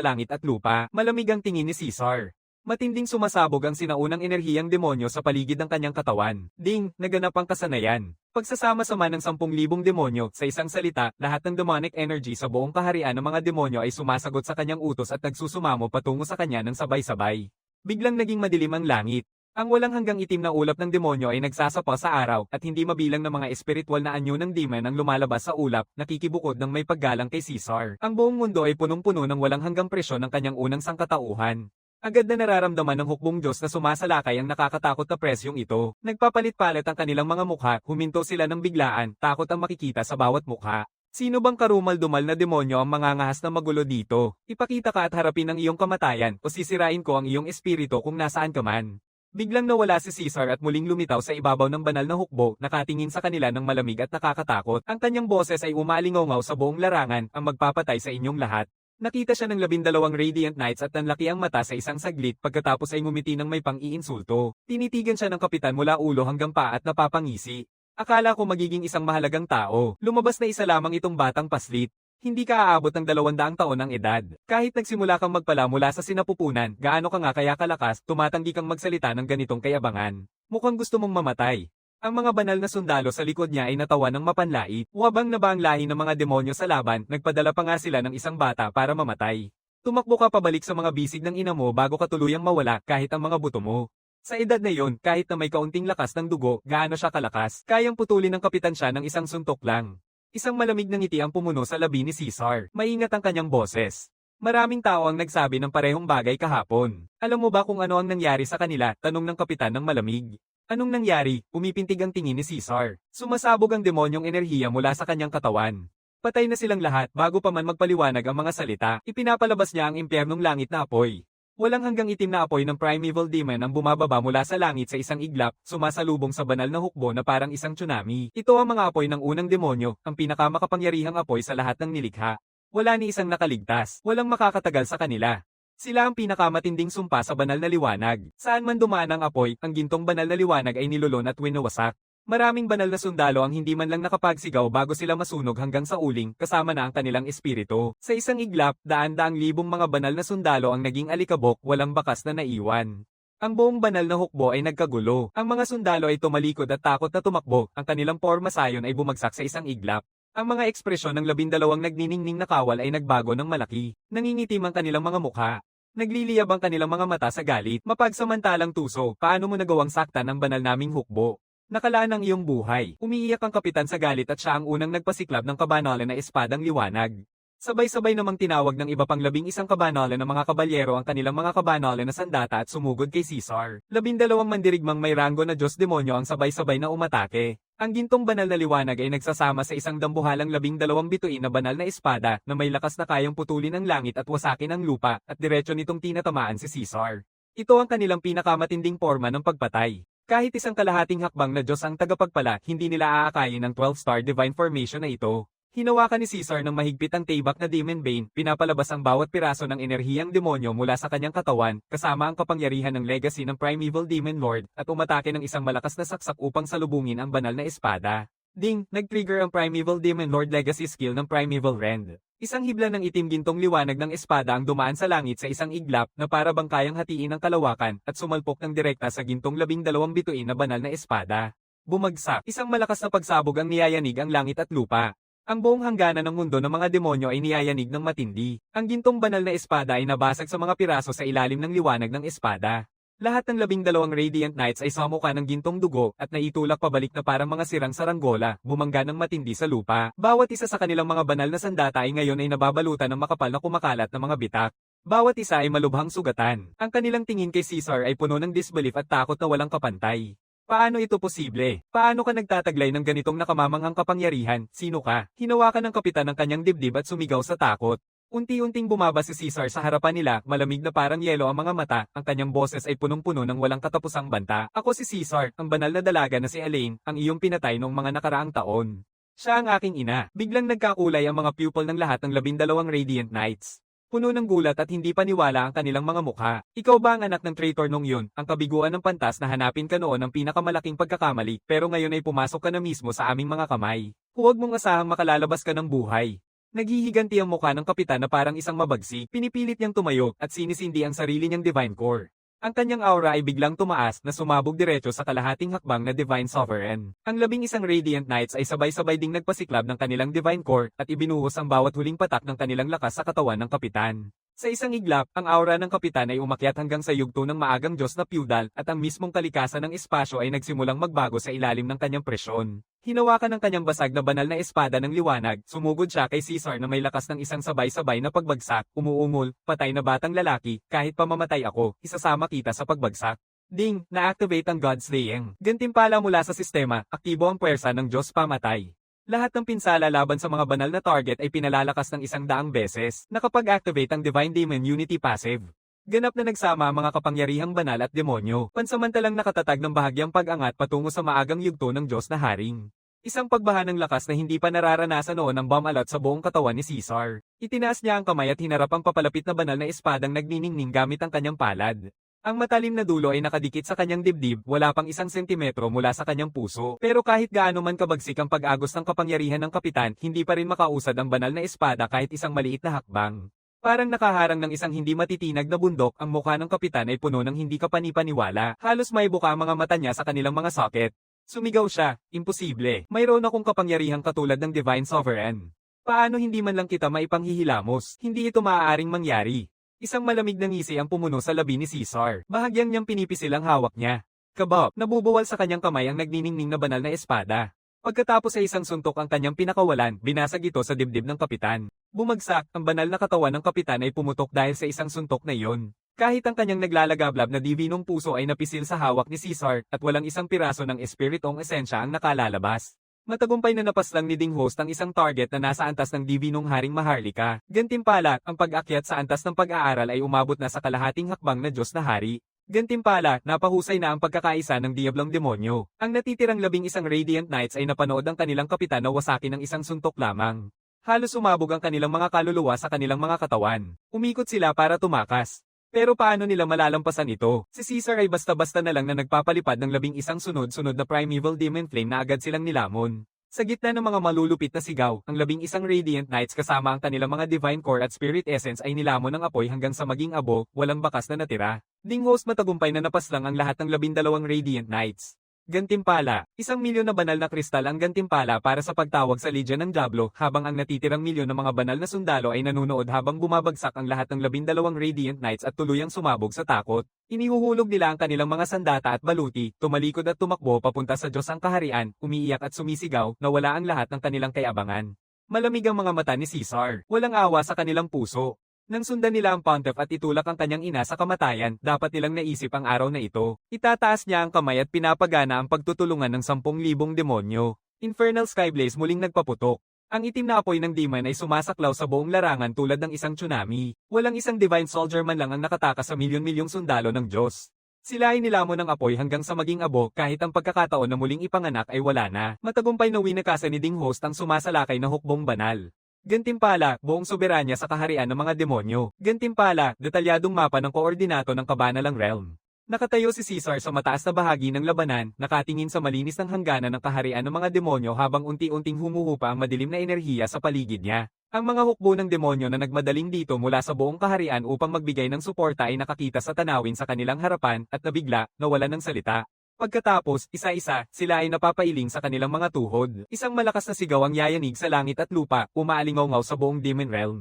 langit at lupa. Malamig ang tingin ni Caesar. Matinding sumasabog ang sinaunang enerhiyang demonyo sa paligid ng kanyang katawan. Ding, naganap ang kasanayan. Pagsasama-sama ng 10,000 demonyo, sa isang salita, lahat ng demonic energy sa buong kaharian ng mga demonyo ay sumasagot sa kanyang utos at nagsusumamo patungo sa kanya ng sabay-sabay. Biglang naging madilim ang langit. Ang walang hanggang itim na ulap ng demonyo ay nagsasapa sa araw at hindi mabilang ng mga espiritual na anyo ng demon ang lumalabas sa ulap, nakikibukod ng may paggalang kay Caesar. Ang buong mundo ay punong-puno ng walang hanggang presyon ng kanyang unang sangkatauhan. Agad na nararamdaman ng hukbong Diyos na sumasalakay ang nakakatakot na presyong ito. Nagpapalit-palit ang kanilang mga mukha, huminto sila ng biglaan, takot ang makikita sa bawat mukha. Sino bang karumal-dumal na demonyo ang mangangahas na magulo dito? Ipakita ka at harapin ang iyong kamatayan, o sisirain ko ang iyong espiritu kung nasaan ka man. Biglang nawala si Caesar at muling lumitaw sa ibabaw ng banal na hukbo, nakatingin sa kanila ng malamig at nakakatakot. Ang kanyang boses ay umaalingaw sa buong larangan, ang magpapatay sa inyong lahat. Nakita siya ng 12 Radiant Knights at nanlaki ang mata sa isang saglit pagkatapos ay ngumiti ng may pang-iinsulto. Tinitigan siya ng kapitan mula ulo hanggang paa at napapangisi. Akala ko magiging isang mahalagang tao. Lumabas na isa lamang itong batang paslit. Hindi ka aabot ng 200 taon ang edad. Kahit nagsimula kang magpala mula sa sinapupunan, gaano ka nga kaya kalakas, tumatanggi kang magsalita ng ganitong kayabangan. Mukhang gusto mong mamatay. Ang mga banal na sundalo sa likod niya ay natawa ng mapanlait. Wabang na ba ang lahi ng mga demonyo sa laban, nagpadala pa nga sila ng isang bata para mamatay. Tumakbo ka pabalik sa mga bisig ng ina mo bago ka tuluyang mawala kahit ang mga buto mo. Sa edad na yon, kahit na may kaunting lakas ng dugo, gaano siya kalakas, kayang putulin ng kapitan siya ng isang suntok lang. Isang malamig na ngiti ang pumuno sa labi ni Caesar. Maingat ang kanyang boses. Maraming tao ang nagsabi ng parehong bagay kahapon. Alam mo ba kung ano ang nangyari sa kanila? Tanong ng kapitan ng malamig. Anong nangyari? Pumipintig ang tingin ni Caesar. Sumasabog ang demonyong enerhiya mula sa kanyang katawan. Patay na silang lahat bago pa man magpaliwanag ang mga salita. Ipinapalabas niya ang impyernong langit na apoy. Walang hanggang itim na apoy ng primeval demon ang bumababa mula sa langit sa isang iglap, sumasalubong sa banal na hukbo na parang isang tsunami. Ito ang mga apoy ng unang demonyo, ang pinakamakapangyarihang apoy sa lahat ng nilikha. Wala ni isang nakaligtas, walang makakatagal sa kanila. Sila ang pinakamatinding sumpa sa banal na liwanag. Saan man dumaan ang apoy, ang gintong banal na liwanag ay nilulon at winawasak. Maraming banal na sundalo ang hindi man lang nakapagsigaw bago sila masunog hanggang sa uling, kasama na ang kanilang espiritu. Sa isang iglap, daan-daang libong mga banal na sundalo ang naging alikabok, walang bakas na naiwan. Ang buong banal na hukbo ay nagkagulo. Ang mga sundalo ay tumalikod at takot na tumakbo, ang kanilang porma sayon ay bumagsak sa isang iglap. Ang mga ekspresyon ng 12 nagniningning na kawal ay nagbago ng malaki. Nangingitim ang kanilang mga mukha. Nagliliyab ang kanilang mga mata sa galit. Mapagsamantalang tuso, paano mo nagawang saktan ang banal naming hukbo? Nakalaan ang iyong buhay. Umiiyak ang kapitan sa galit at siya ang unang nagpasiklab ng kabanalan na espadang liwanag. Sabay-sabay namang tinawag ng iba pang 11 kabanalan ng mga kabalyero ang kanilang mga kabanalan na sandata at sumugod kay Caesar. 12 mandirigmang may ranggo na Diyos demonyo ang sabay-sabay na umatake. Ang gintong banal na liwanag ay nagsasama sa isang dambuhalang 12 bituin na banal na espada na may lakas na kayang putulin ang langit at wasakin ang lupa at diretso nitong tinatamaan si Caesar. Ito ang kanilang pinakamatinding forma ng pagpatay. Kahit isang kalahating hakbang na Diyos ang tagapagpala, hindi nila aakayin ang 12-star divine formation na ito. Hinawakan ni Caesar ng mahigpit ang tibak na Demon Bane, pinapalabas ang bawat piraso ng enerhiyang demonyo mula sa kanyang katawan, kasama ang kapangyarihan ng legacy ng Primeval Demon Lord, at umatake ng isang malakas na saksak upang salubungin ang banal na espada. Ding! Nag-trigger ang Primeval Demon Lord legacy skill ng Primeval Rend. Isang hibla ng itim gintong liwanag ng espada ang dumaan sa langit sa isang iglap na para bang kayang hatiin ang kalawakan at sumalpok ng direkta sa gintong 12 bituin na banal na espada. Bumagsak! Isang malakas na pagsabog ang niyayanig ang langit at lupa. Ang buong hangganan ng mundo ng mga demonyo ay niyayanig ng matindi. Ang gintong banal na espada ay nabasag sa mga piraso sa ilalim ng liwanag ng espada. Lahat ng 12 Radiant Knights ay samuka ng gintong dugo at naitulak pabalik na parang mga sirang saranggola, bumangga ng matindi sa lupa. Bawat isa sa kanilang mga banal na sandata ay ngayon ay nababalutan ng makapal na kumakalat na mga bitak. Bawat isa ay malubhang sugatan. Ang kanilang tingin kay Caesar ay puno ng disbelief at takot na walang kapantay. Paano ito posible? Paano ka nagtataglay ng ganitong nakamamanghang kapangyarihan? Sino ka? Hinawakan ng kapitan ng kanyang dibdib at sumigaw sa takot. Unti-unting bumaba si Caesar sa harapan nila, malamig na parang yelo ang mga mata, ang kanyang boses ay punong-puno ng walang katapusang banta. Ako si Caesar, ang banal na dalaga na si Elaine, ang iyong pinatay noong mga nakaraang taon. Siya ang aking ina. Biglang nagkakulay ang mga pupil ng lahat ng 12 Radiant Knights. Puno ng gulat at hindi paniwala ang kanilang mga mukha. Ikaw ba ang anak ng traitor nung yun, ang kabiguan ng pantas na hanapin ka noon ng pinakamalaking pagkakamali, pero ngayon ay pumasok ka na mismo sa aming mga kamay. Huwag mong asahang makalalabas ka ng buhay. Naghihiganti ang mukha ng kapitan na parang isang mabagsi, pinipilit niyang tumayo at sinisindi ang sarili niyang Divine Core. Ang kanyang aura ay biglang tumaas na sumabog diretso sa kalahating hakbang na Divine Sovereign. Ang 11 Radiant Knights ay sabay-sabay ding nagpasiklab ng kanilang Divine Core at ibinuhos ang bawat huling patak ng kanilang lakas sa katawan ng kapitan. Sa isang iglap, ang aura ng kapitan ay umakyat hanggang sa yugto ng maagang Diyos na feudal at ang mismong kalikasan ng espasyo ay nagsimulang magbago sa ilalim ng kanyang presyon. Hinawakan ng kanyang basag na banal na espada ng liwanag, sumugod siya kay Caesar na may lakas ng isang sabay-sabay na pagbagsak, umuungol, patay na batang lalaki, kahit pamamatay ako, isasama kita sa pagbagsak. Ding, na-activate ang God Slaying. Gantimpala mula sa sistema, aktibo ang puwersa ng Diyos pamatay. Lahat ng pinsala laban sa mga banal na target ay pinalalakas ng 100 beses, nakapag-activate ang Divine Demon Unity Passive. Ganap na nagsama ang mga kapangyarihang banal at demonyo, pansamantalang nakatatag ng bahagyang pag-angat patungo sa maagang yugto ng Diyos na Haring. Isang pagbaha ng lakas na hindi pa nararanasan noon ng bomb-alot sa buong katawan ni Caesar. Itinaas niya ang kamay at hinarap ang papalapit na banal na espadang nagniningning gamit ang kanyang palad. Ang matalim na dulo ay nakadikit sa kanyang dibdib, wala pang 1 sentimetro mula sa kanyang puso. Pero kahit gaano man kabagsik ang pag-agos ng kapangyarihan ng kapitan, hindi pa rin makausad ang banal na espada kahit isang maliit na hakbang. Parang nakaharang ng isang hindi matitinag na bundok, ang mukha ng kapitan ay puno ng hindi kapanipaniwala. Halos may buka ang mga mata niya sa kanilang mga socket. Sumigaw siya, imposible. Mayroon akong kapangyarihang katulad ng Divine Sovereign. Paano hindi man lang kita maipanghihilamos? Hindi ito maaaring mangyari. Isang malamig na ngisi ang pumuno sa labi ni Caesar. Bahagyang niyang pinipisil ang hawak niya. Kabab, nabubuwal sa kanyang kamay ang nagniningning na banal na espada. Pagkatapos sa isang suntok ang kanyang pinakawalan, binasag ito sa dibdib ng kapitan. Bumagsak, ang banal na katawan ng kapitan ay pumutok dahil sa isang suntok na iyon. Kahit ang kanyang naglalagablab na divinong puso ay napisil sa hawak ni Caesar, at walang isang piraso ng espiritong esensya ang nakalalabas. Matagumpay na napaslang ni Ding Host ang isang target na nasa antas ng divinong Haring Maharlika. Gantimpala, ang pag-akyat sa antas ng pag-aaral ay umabot na sa kalahating hakbang na Diyos na Hari. Gantimpala, napahusay na ang pagkakaisa ng Diablong Demonyo. Ang natitirang 11 Radiant Knights ay napanood ang kanilang kapitan na wasakin ng isang suntok lamang. Halos umabog ang kanilang mga kaluluwa sa kanilang mga katawan. Umikot sila para tumakas. Pero paano nila malalampasan ito? Si Caesar ay basta-basta na lang na nagpapalipad ng 11 sunod-sunod na primeval demon flame na agad silang nilamon. Sa gitna ng mga malulupit na sigaw, ang 11 Radiant Knights kasama ang kanilang mga Divine Core at Spirit Essence ay nilamon ng apoy hanggang sa maging abo, walang bakas na natira. Ding Host matagumpay na napaslang ang lahat ng 12 Radiant Knights. Gantimpala, 1,000,000 na banal na kristal ang gantimpala para sa pagtawag sa Legion ng Diablo, habang ang natitirang milyon ng mga banal na sundalo ay nanunood habang bumabagsak ang lahat ng 12 Radiant Knights at tuluyang sumabog sa takot. Inihuhulog nila ang kanilang mga sandata at baluti, tumalikod at tumakbo papunta sa Diyos ang kaharian, umiiyak at sumisigaw, na wala ang lahat ng kanilang kayabangan. Malamig ang mga mata ni Caesar, walang awa sa kanilang puso. Nang sundan nila ang Pontiff at itulak ang kanyang ina sa kamatayan, dapat nilang naisip ang araw na ito. Itataas niya ang kamay at pinapagana ang pagtutulungan ng 10,000 demonyo. Infernal Skyblaze muling nagpaputok. Ang itim na apoy ng demon ay sumasaklaw sa buong larangan tulad ng isang tsunami. Walang isang divine soldier man lang ang nakatakas sa milyon-milyong sundalo ng Diyos. Sila ay nilamon ng apoy hanggang sa maging abo kahit ang pagkakataon na muling ipanganak ay wala na. Matagumpay na winakasan ni Ding Host ang sumasalakay na hukbong banal. Gantimpala, buong soberanya sa kaharian ng mga demonyo. Gantimpala, detalyadong mapa ng koordinato ng kabanalang realm. Nakatayo si Caesar sa mataas na bahagi ng labanan, nakatingin sa malinis ng hangganan ng kaharian ng mga demonyo habang unti-unting humuhupa ang madilim na enerhiya sa paligid niya. Ang mga hukbo ng demonyo na nagmadaling dito mula sa buong kaharian upang magbigay ng suporta ay nakakita sa tanawin sa kanilang harapan at nabigla, nawalan ng salita. Pagkatapos, isa-isa, sila ay napapailing sa kanilang mga tuhod. Isang malakas na sigaw ang yayanig sa langit at lupa, umaalingaw-ngaw sa buong demon realm.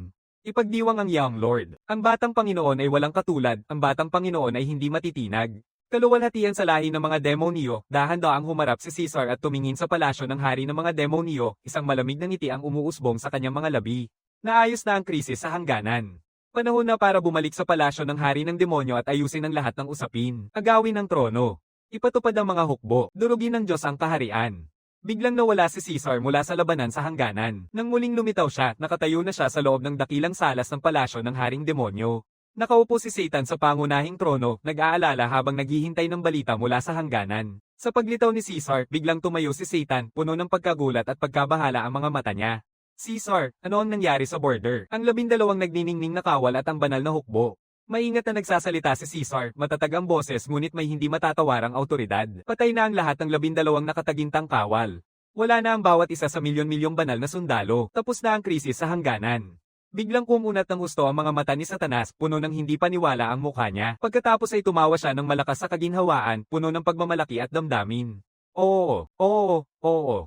Ipagdiwang ang Young Lord. Ang batang Panginoon ay walang katulad, ang batang Panginoon ay hindi matitinag. Kaluwalhatian sa lahi ng mga demonyo, dahan-daang humarap si Caesar at tumingin sa palasyo ng hari ng mga demonyo, isang malamig na ngiti ang umuusbong sa kanyang mga labi. Naayos na ang krisis sa hangganan. Panahon na para bumalik sa palasyo ng hari ng demonyo at ayusin ang lahat ng usapin. Agawin ng trono. Ipatupad ang mga hukbo, durugin ng Diyos ang kaharian. Biglang nawala si Caesar mula sa labanan sa hangganan. Nang muling lumitaw siya, nakatayo na siya sa loob ng dakilang salas ng palasyo ng Haring Demonyo. Nakaupo si Satan sa pangunahing trono, nag-aalala habang naghihintay ng balita mula sa hangganan. Sa paglitaw ni Caesar, biglang tumayo si Satan, puno ng pagkagulat at pagkabahala ang mga mata niya. Caesar, ano ang nangyari sa border? Ang 12 nagniningning na kawal at ang banal na hukbo. Maingat na nagsasalita si Caesar, matatag ang boses ngunit may hindi matatawarang autoridad. Patay na ang lahat ng 12 nakatagintang kawal. Wala na ang bawat isa sa milyon-milyong banal na sundalo. Tapos na ang krisis sa hangganan. Biglang kumunat ng husto ang mga mata ni Satanas, puno ng hindi paniwala ang mukha niya. Pagkatapos ay tumawa siya ng malakas sa kaginhawaan, puno ng pagmamalaki at damdamin. Oo, oo, oo.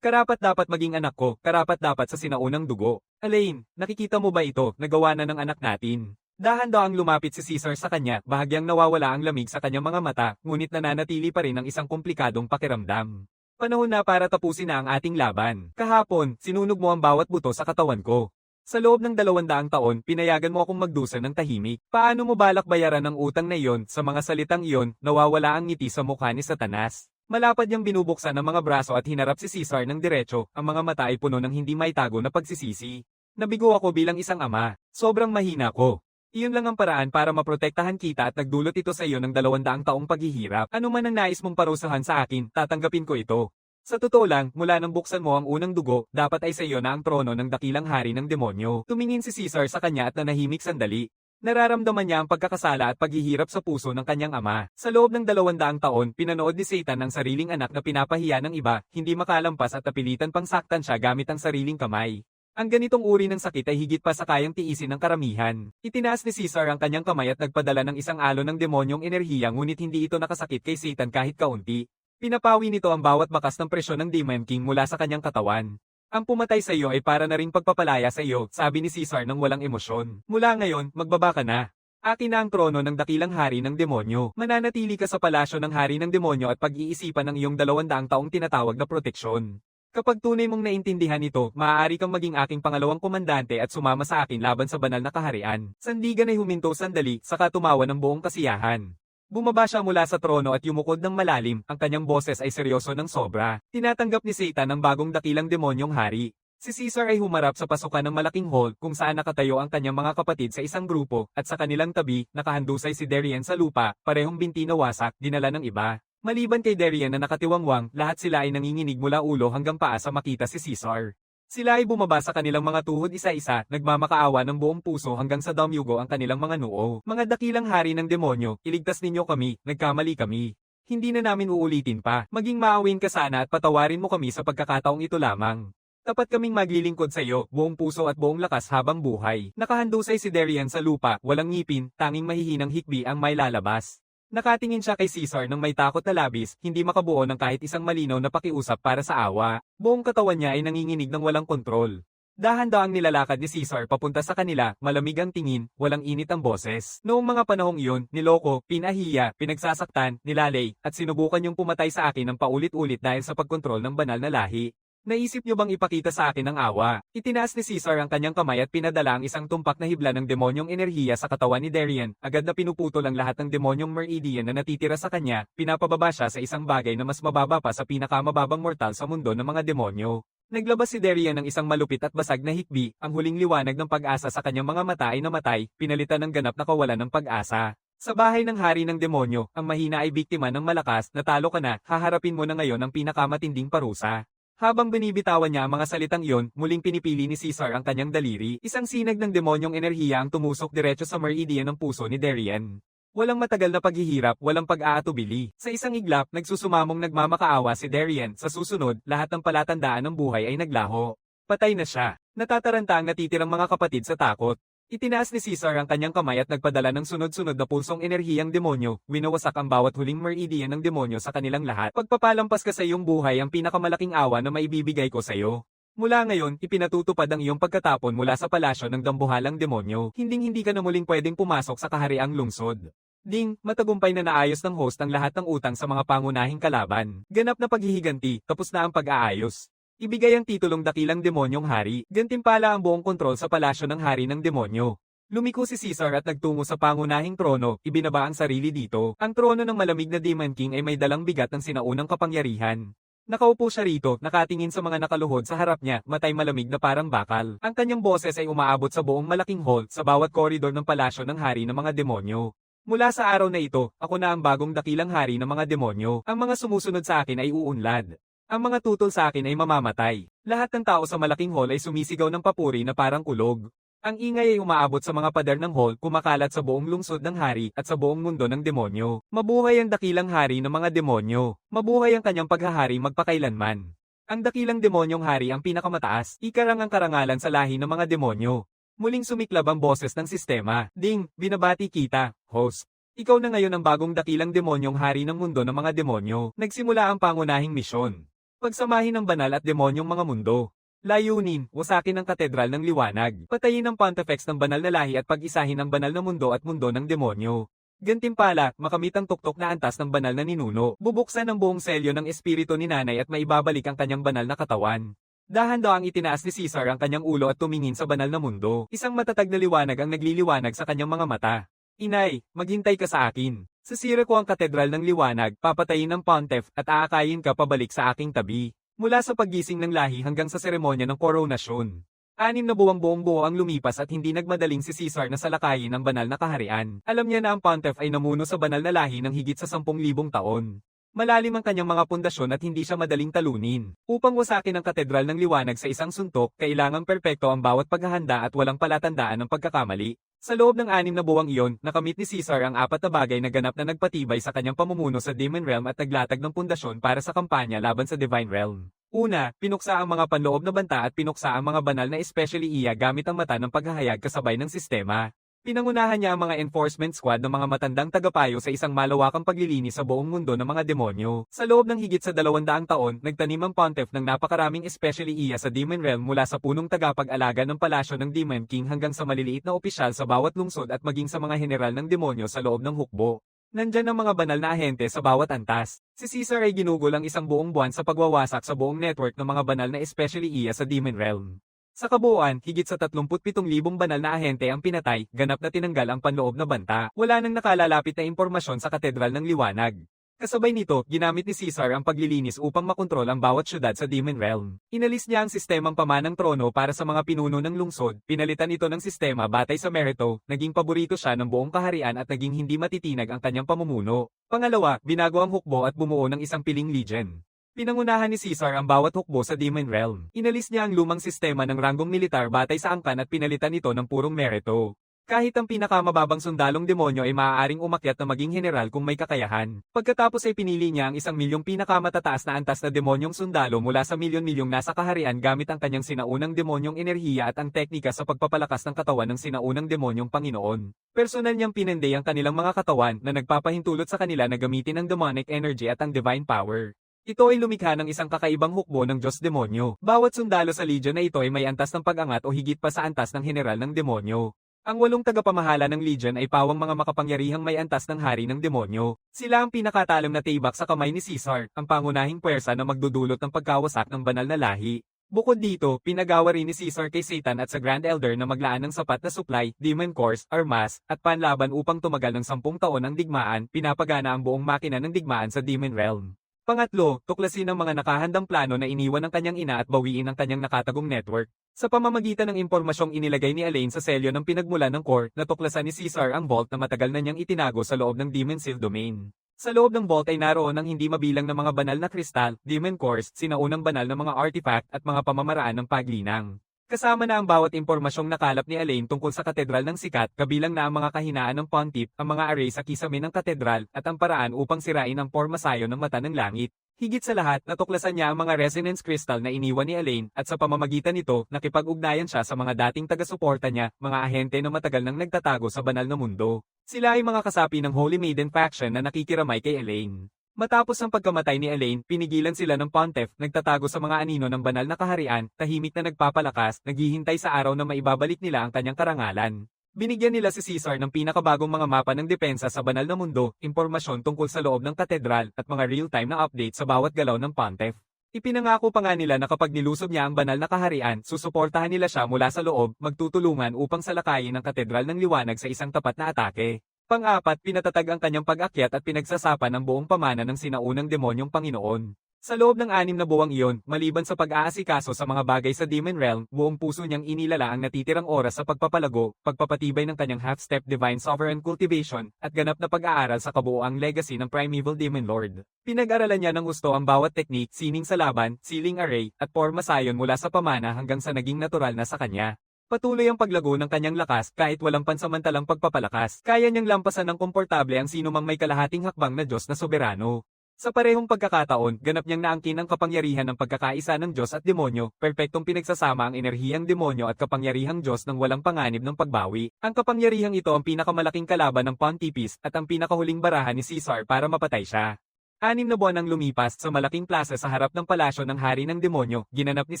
Karapat dapat maging anak ko, karapat dapat sa sinaunang dugo. Elaine, nakikita mo ba ito, nagawa na ng anak natin? Dahan-dahang lumapit si Caesar sa kanya, bahagyang nawawala ang lamig sa kanyang mga mata, ngunit nananatili pa rin ang isang komplikadong pakiramdam. Panahon na para tapusin na ang ating laban. Kahapon, sinunog mo ang bawat buto sa katawan ko. Sa loob ng 200 taon, pinayagan mo akong magdusa ng tahimik. Paano mo balak bayaran ang utang na iyon? Sa mga salitang iyon, nawawala ang ngiti sa mukha ni Satanas. Malapad niyang binubuksan ang mga braso at hinarap si Caesar ng diretso, ang mga mata ay puno ng hindi maitago na pagsisisi. Nabigo ako bilang isang ama. Sobrang mahina ko. Iyon lang ang paraan para maprotektahan kita at nagdulot ito sa iyo ng 200 taong paghihirap. Ano man ang nais mong parusahan sa akin, tatanggapin ko ito. Sa totoo lang, mula nang buksan mo ang unang dugo, dapat ay sa iyo na ang trono ng dakilang hari ng demonyo. Tumingin si Caesar sa kanya at nanahimik sandali. Nararamdaman niya ang pagkakasala at paghihirap sa puso ng kanyang ama. Sa loob ng 200 taon, pinanood ni Satan ang sariling anak na pinapahiya ng iba, hindi makalampas at napilitan pang saktan siya gamit ang sariling kamay. Ang ganitong uri ng sakit ay higit pa sa kayang tiisin ng karamihan. Itinaas ni Caesar ang kanyang kamay at nagpadala ng isang alon ng demonyong enerhiya ngunit hindi ito nakasakit kay Satan kahit kaunti. Pinapawi nito ang bawat bakas ng presyon ng Demon King mula sa kanyang katawan. Ang pumatay sa iyo ay para na ring pagpapalaya sa iyo, sabi ni Caesar ng walang emosyon. Mula ngayon, magbaba ka na. Akin na ang trono ng dakilang hari ng demonyo. Mananatili ka sa palasyo ng hari ng demonyo at pag-iisipan ng iyong 200 taong tinatawag na proteksyon. Kapag tunay mong naintindihan ito, maaari kang maging aking pangalawang komandante at sumama sa akin laban sa banal na kaharian. Sandigan ay huminto sandali, saka tumawa ng buong kasiyahan. Bumaba siya mula sa trono at yumukod ng malalim, ang kanyang boses ay seryoso ng sobra. Tinatanggap ni Satan ang bagong dakilang demonyong hari. Si Caesar ay humarap sa pasukan ng malaking hall kung saan nakatayo ang kanyang mga kapatid sa isang grupo, at sa kanilang tabi, nakahandusay si Darian sa lupa, parehong binti na wasak, dinala ng iba. Maliban kay Darian na nakatiwangwang, lahat sila ay nanginginig mula ulo hanggang paa sa makita si Caesar. Sila ay bumaba sa kanilang mga tuhod isa-isa, nagmamakaawa ng buong puso hanggang sa damyugo ang kanilang mga noo. Mga dakilang hari ng demonyo, iligtas ninyo kami, nagkamali kami. Hindi na namin uulitin pa. Maging maawin ka sana at patawarin mo kami sa pagkakataong ito lamang. Tapat kaming maglilingkod sa iyo, buong puso at buong lakas habang buhay. Nakahandusay si Darian sa lupa, walang ngipin, tanging mahihinang hikbi ang may lalabas. Nakatingin siya kay Caesar nang may takot na labis, hindi makabuo ng kahit isang malinaw na pakiusap para sa awa. Buong katawan niya ay nanginginig ng walang kontrol. Dahan-daang nilalakad ni Caesar papunta sa kanila, malamig ang tingin, walang init ang boses. Noong mga panahong iyon, niloko, pinahiya, pinagsasaktan, nilalay, at sinubukan niyong pumatay sa akin ng paulit-ulit dahil sa pagkontrol ng banal na lahi. Naisip niyo bang ipakita sa akin ang awa? Itinaas ni Caesar ang kanyang kamay at pinadala ang isang tumpak na hibla ng demonyong enerhiya sa katawan ni Darian, agad na pinuputol ang lahat ng demonyong Meridian na natitira sa kanya, pinapababa siya sa isang bagay na mas mababa pa sa pinakamababang mortal sa mundo ng mga demonyo. Naglabas si Darian ng isang malupit at basag na hikbi, ang huling liwanag ng pag-asa sa kanyang mga mata ay namatay, pinalitan ng ganap na kawalan ng pag-asa. Sa bahay ng hari ng demonyo, ang mahina ay biktima ng malakas, natalo ka na, haharapin mo na ngayon ang pinakamatinding parusa. Habang binibitawan niya ang mga salitang iyon, muling pinipili ni Caesar ang kanyang daliri. Isang sinag ng demonyong enerhiya ang tumusok diretso sa meridian ng puso ni Darian. Walang matagal na paghihirap, walang pag-aatubili. Sa isang iglap, nagsusumamong nagmamakaawa si Darian. Sa susunod, lahat ng palatandaan ng buhay ay naglaho. Patay na siya. Natataranta ang natitirang mga kapatid sa takot. Itinaas ni Caesar ang kanyang kamay at nagpadala ng sunod-sunod na pulsong enerhiyang demonyo, winawasak ang bawat huling meridian ng demonyo sa kanilang lahat. Pagpapalampas ka sa iyong buhay ang pinakamalaking awa na maibibigay ko sa iyo. Mula ngayon, ipinatutupad ang iyong pagkatapon mula sa palasyo ng dambuhalang demonyo. Hinding-hindi ka na muling pwedeng pumasok sa kahariang lungsod. Ding, matagumpay na naayos ng host ang lahat ng utang sa mga pangunahing kalaban. Ganap na paghihiganti, tapos na ang pag-aayos. Ibigay ang titulong dakilang demonyong hari, gantimpala ang buong kontrol sa palasyo ng hari ng demonyo. Lumiko si Caesar at nagtungo sa pangunahing trono, ibinaba ang sarili dito. Ang trono ng malamig na Demon King ay may dalang bigat ng sinaunang kapangyarihan. Nakaupo siya rito, nakatingin sa mga nakaluhod sa harap niya, matay malamig na parang bakal. Ang kanyang boses ay umaabot sa buong malaking hall, sa bawat koridor ng palasyo ng hari ng mga demonyo. Mula sa araw na ito, ako na ang bagong dakilang hari ng mga demonyo. Ang mga sumusunod sa akin ay uunlad. Ang mga tutol sa akin ay mamamatay. Lahat ng tao sa malaking hall ay sumisigaw ng papuri na parang kulog. Ang ingay ay umaabot sa mga pader ng hall, kumakalat sa buong lungsod ng hari at sa buong mundo ng demonyo. Mabuhay ang dakilang hari ng mga demonyo. Mabuhay ang kanyang paghahari magpakailanman. Ang dakilang demonyong hari ang pinakamataas, ikarang ang karangalan sa lahi ng mga demonyo. Muling sumiklab ang boses ng sistema. Ding, binabati kita, host. Ikaw na ngayon ang bagong dakilang demonyong hari ng mundo ng mga demonyo. Nagsimula ang pangunahing misyon. Pagsamahin ang banal at demonyong mga mundo. Layunin, wasakin ang katedral ng liwanag. Patayin ang pontifex ng banal na lahi at pag-isahin ang banal na mundo at mundo ng demonyo. Gantimpala, makamit ang tuktok na antas ng banal na ninuno. Bubuksan ang buong selyo ng espiritu ni nanay at maibabalik ang kanyang banal na katawan. Dahan-daang itinaas ni Caesar ang kanyang ulo at tumingin sa banal na mundo. Isang matatag na liwanag ang nagliliwanag sa kanyang mga mata. Inay, maghintay ka sa akin. Sisira ko ang katedral ng liwanag, papatayin ang pontiff, at aakayin ka pabalik sa aking tabi. Mula sa paggising ng lahi hanggang sa seremonya ng koronasyon. 6 na buwang buong buo ang lumipas at hindi nagmadaling si Caesar na salakayin ang banal na kaharian. Alam niya na ang pontiff ay namuno sa banal na lahi ng higit sa 10,000 taon. Malalim ang kanyang mga pundasyon at hindi siya madaling talunin. Upang wasakin ang katedral ng liwanag sa isang suntok, kailangang perpekto ang bawat paghahanda at walang palatandaan ng pagkakamali. Sa loob ng 6 na buwang iyon, nakamit ni Caesar ang 4 na bagay na ganap na nagpatibay sa kanyang pamumuno sa Demon Realm at naglatag ng pundasyon para sa kampanya laban sa Divine Realm. Una, pinuksa ang mga panloob na banta at pinuksa ang mga banal na especially iya gamit ang mata ng paghahayag kasabay ng sistema. Pinangunahan niya ang mga enforcement squad ng mga matandang tagapayo sa isang malawakang paglilinis sa buong mundo ng mga demonyo. Sa loob ng higit sa 200 taon, nagtanim ang pontiff ng napakaraming especially iya sa Demon Realm mula sa punong tagapag-alaga ng palasyo ng Demon King hanggang sa maliliit na opisyal sa bawat lungsod at maging sa mga general ng demonyo sa loob ng hukbo. Nandyan ang mga banal na ahente sa bawat antas. Si Caesar ay ginugol ang isang buong buwan sa pagwawasak sa buong network ng mga banal na especially iya sa Demon Realm. Sa kabuuan, higit sa 37,000 banal na ahente ang pinatay, ganap na tinanggal ang panloob na banta. Wala nang nakalalapit na impormasyon sa katedral ng liwanag. Kasabay nito, ginamit ni Caesar ang paglilinis upang makontrol ang bawat syudad sa Demon Realm. Inalis niya ang sistemang pamanang trono para sa mga pinuno ng lungsod, pinalitan ito ng sistema batay sa merito, naging paborito siya ng buong kaharian at naging hindi matitinag ang kanyang pamumuno. Pangalawa, binago ang hukbo at bumuo ng isang piling legion. Pinangunahan ni Caesar ang bawat hukbo sa Demon Realm. Inalis niya ang lumang sistema ng ranggong militar batay sa angkan at pinalitan ito ng purong merito. Kahit ang pinakamababang sundalong demonyo ay maaaring umakyat na maging general kung may kakayahan. Pagkatapos ay pinili niya ang 1,000,000 pinakamatataas na antas na demonyong sundalo mula sa milyon-milyong nasa kaharian gamit ang kanyang sinaunang demonyong enerhiya at ang teknika sa pagpapalakas ng katawan ng sinaunang demonyong Panginoon. Personal niyang pinende ang kanilang mga katawan na nagpapahintulot sa kanila na gamitin ang demonic energy at ang divine power. Ito ay lumikha ng isang kakaibang hukbo ng Diyos-demonyo. Bawat sundalo sa legion na ito ay may antas ng pag-angat o higit pa sa antas ng general ng demonyo. Ang 8 tagapamahala ng legion ay pawang mga makapangyarihang may antas ng hari ng demonyo. Sila ang pinakatalam na tibak sa kamay ni Caesar, ang pangunahing puwersa na magdudulot ng pagkawasak ng banal na lahi. Bukod dito, pinagawa rin ni Caesar kay Satan at sa Grand Elder na maglaan ng sapat na supply, demon cores, armas, at panlaban upang tumagal ng 10 taon ang digmaan, pinapagana ang buong makina ng digmaan sa Demon Realm. Pangatlo, tuklasin ang mga nakahandang plano na iniwan ng kanyang ina at bawiin ang kanyang nakatagong network. Sa pamamagitan ng impormasyong inilagay ni Elaine sa selyo ng pinagmulan ng core, natuklasan ni Caesar ang vault na matagal na niyang itinago sa loob ng Demon Seal Domain. Sa loob ng vault ay naroon ang hindi mabilang na mga banal na kristal, demon cores, sinaunang banal na mga artifact at mga pamamaraan ng paglinang. Kasama na ang bawat impormasyong nakalap ni Elaine tungkol sa katedral ng sikat, kabilang na ang mga kahinaan ng pontiff, ang mga array sa kisame ng katedral, at ang paraan upang sirain ang pormasayo ng mata ng langit. Higit sa lahat, natuklasan niya ang mga resonance crystal na iniwan ni Elaine, at sa pamamagitan nito, nakipag-ugnayan siya sa mga dating taga-suporta niya, mga ahente na matagal nang nagtatago sa banal na mundo. Sila ay mga kasapi ng Holy Maiden faction na nakikiramay kay Elaine. Matapos ang pagkamatay ni Elaine, pinigilan sila ng pontiff, nagtatago sa mga anino ng banal na kaharian, tahimik na nagpapalakas, naghihintay sa araw na maibabalik nila ang kanyang karangalan. Binigyan nila si Caesar ng pinakabagong mga mapa ng depensa sa banal na mundo, impormasyon tungkol sa loob ng katedral, at mga real-time na update sa bawat galaw ng pontiff. Ipinangako pa nga nila na kapag nilusob niya ang banal na kaharian, susuportahan nila siya mula sa loob, magtutulungan upang salakayin ang katedral ng liwanag sa isang tapat na atake. Pang-apat, pinatatag ang kanyang pag-akyat at pinagsasapan ang buong pamana ng sinaunang demonyong Panginoon. Sa loob ng 6 na buwang iyon, maliban sa pag-aasikaso sa mga bagay sa Demon Realm, buong puso niyang inilala ang natitirang oras sa pagpapalago, pagpapatibay ng kanyang half-step Divine Sovereign Cultivation, at ganap na pag-aaral sa kabuoang legacy ng Primeval Demon Lord. Pinag-aralan niya ng gusto ang bawat teknik, sining sa laban, sealing array, at forma sayon mula sa pamana hanggang sa naging natural na sa kanya. Patuloy ang paglago ng kanyang lakas kahit walang pansamantalang pagpapalakas. Kaya niyang lampasan ng komportable ang sinumang may kalahating hakbang na Diyos na soberano. Sa parehong pagkakataon, ganap niyang naangkin ang kapangyarihan ng pagkakaisa ng Diyos at demonyo, perpektong pinagsasama ang enerhiyang demonyo at kapangyarihang Diyos ng walang panganib ng pagbawi. Ang kapangyarihang ito ang pinakamalaking kalaban ng Pontifex at ang pinakahuling barahan ni Caesar para mapatay siya. 6 na buwan ang lumipas sa malaking plaza sa harap ng palasyo ng hari ng demonyo, ginanap ni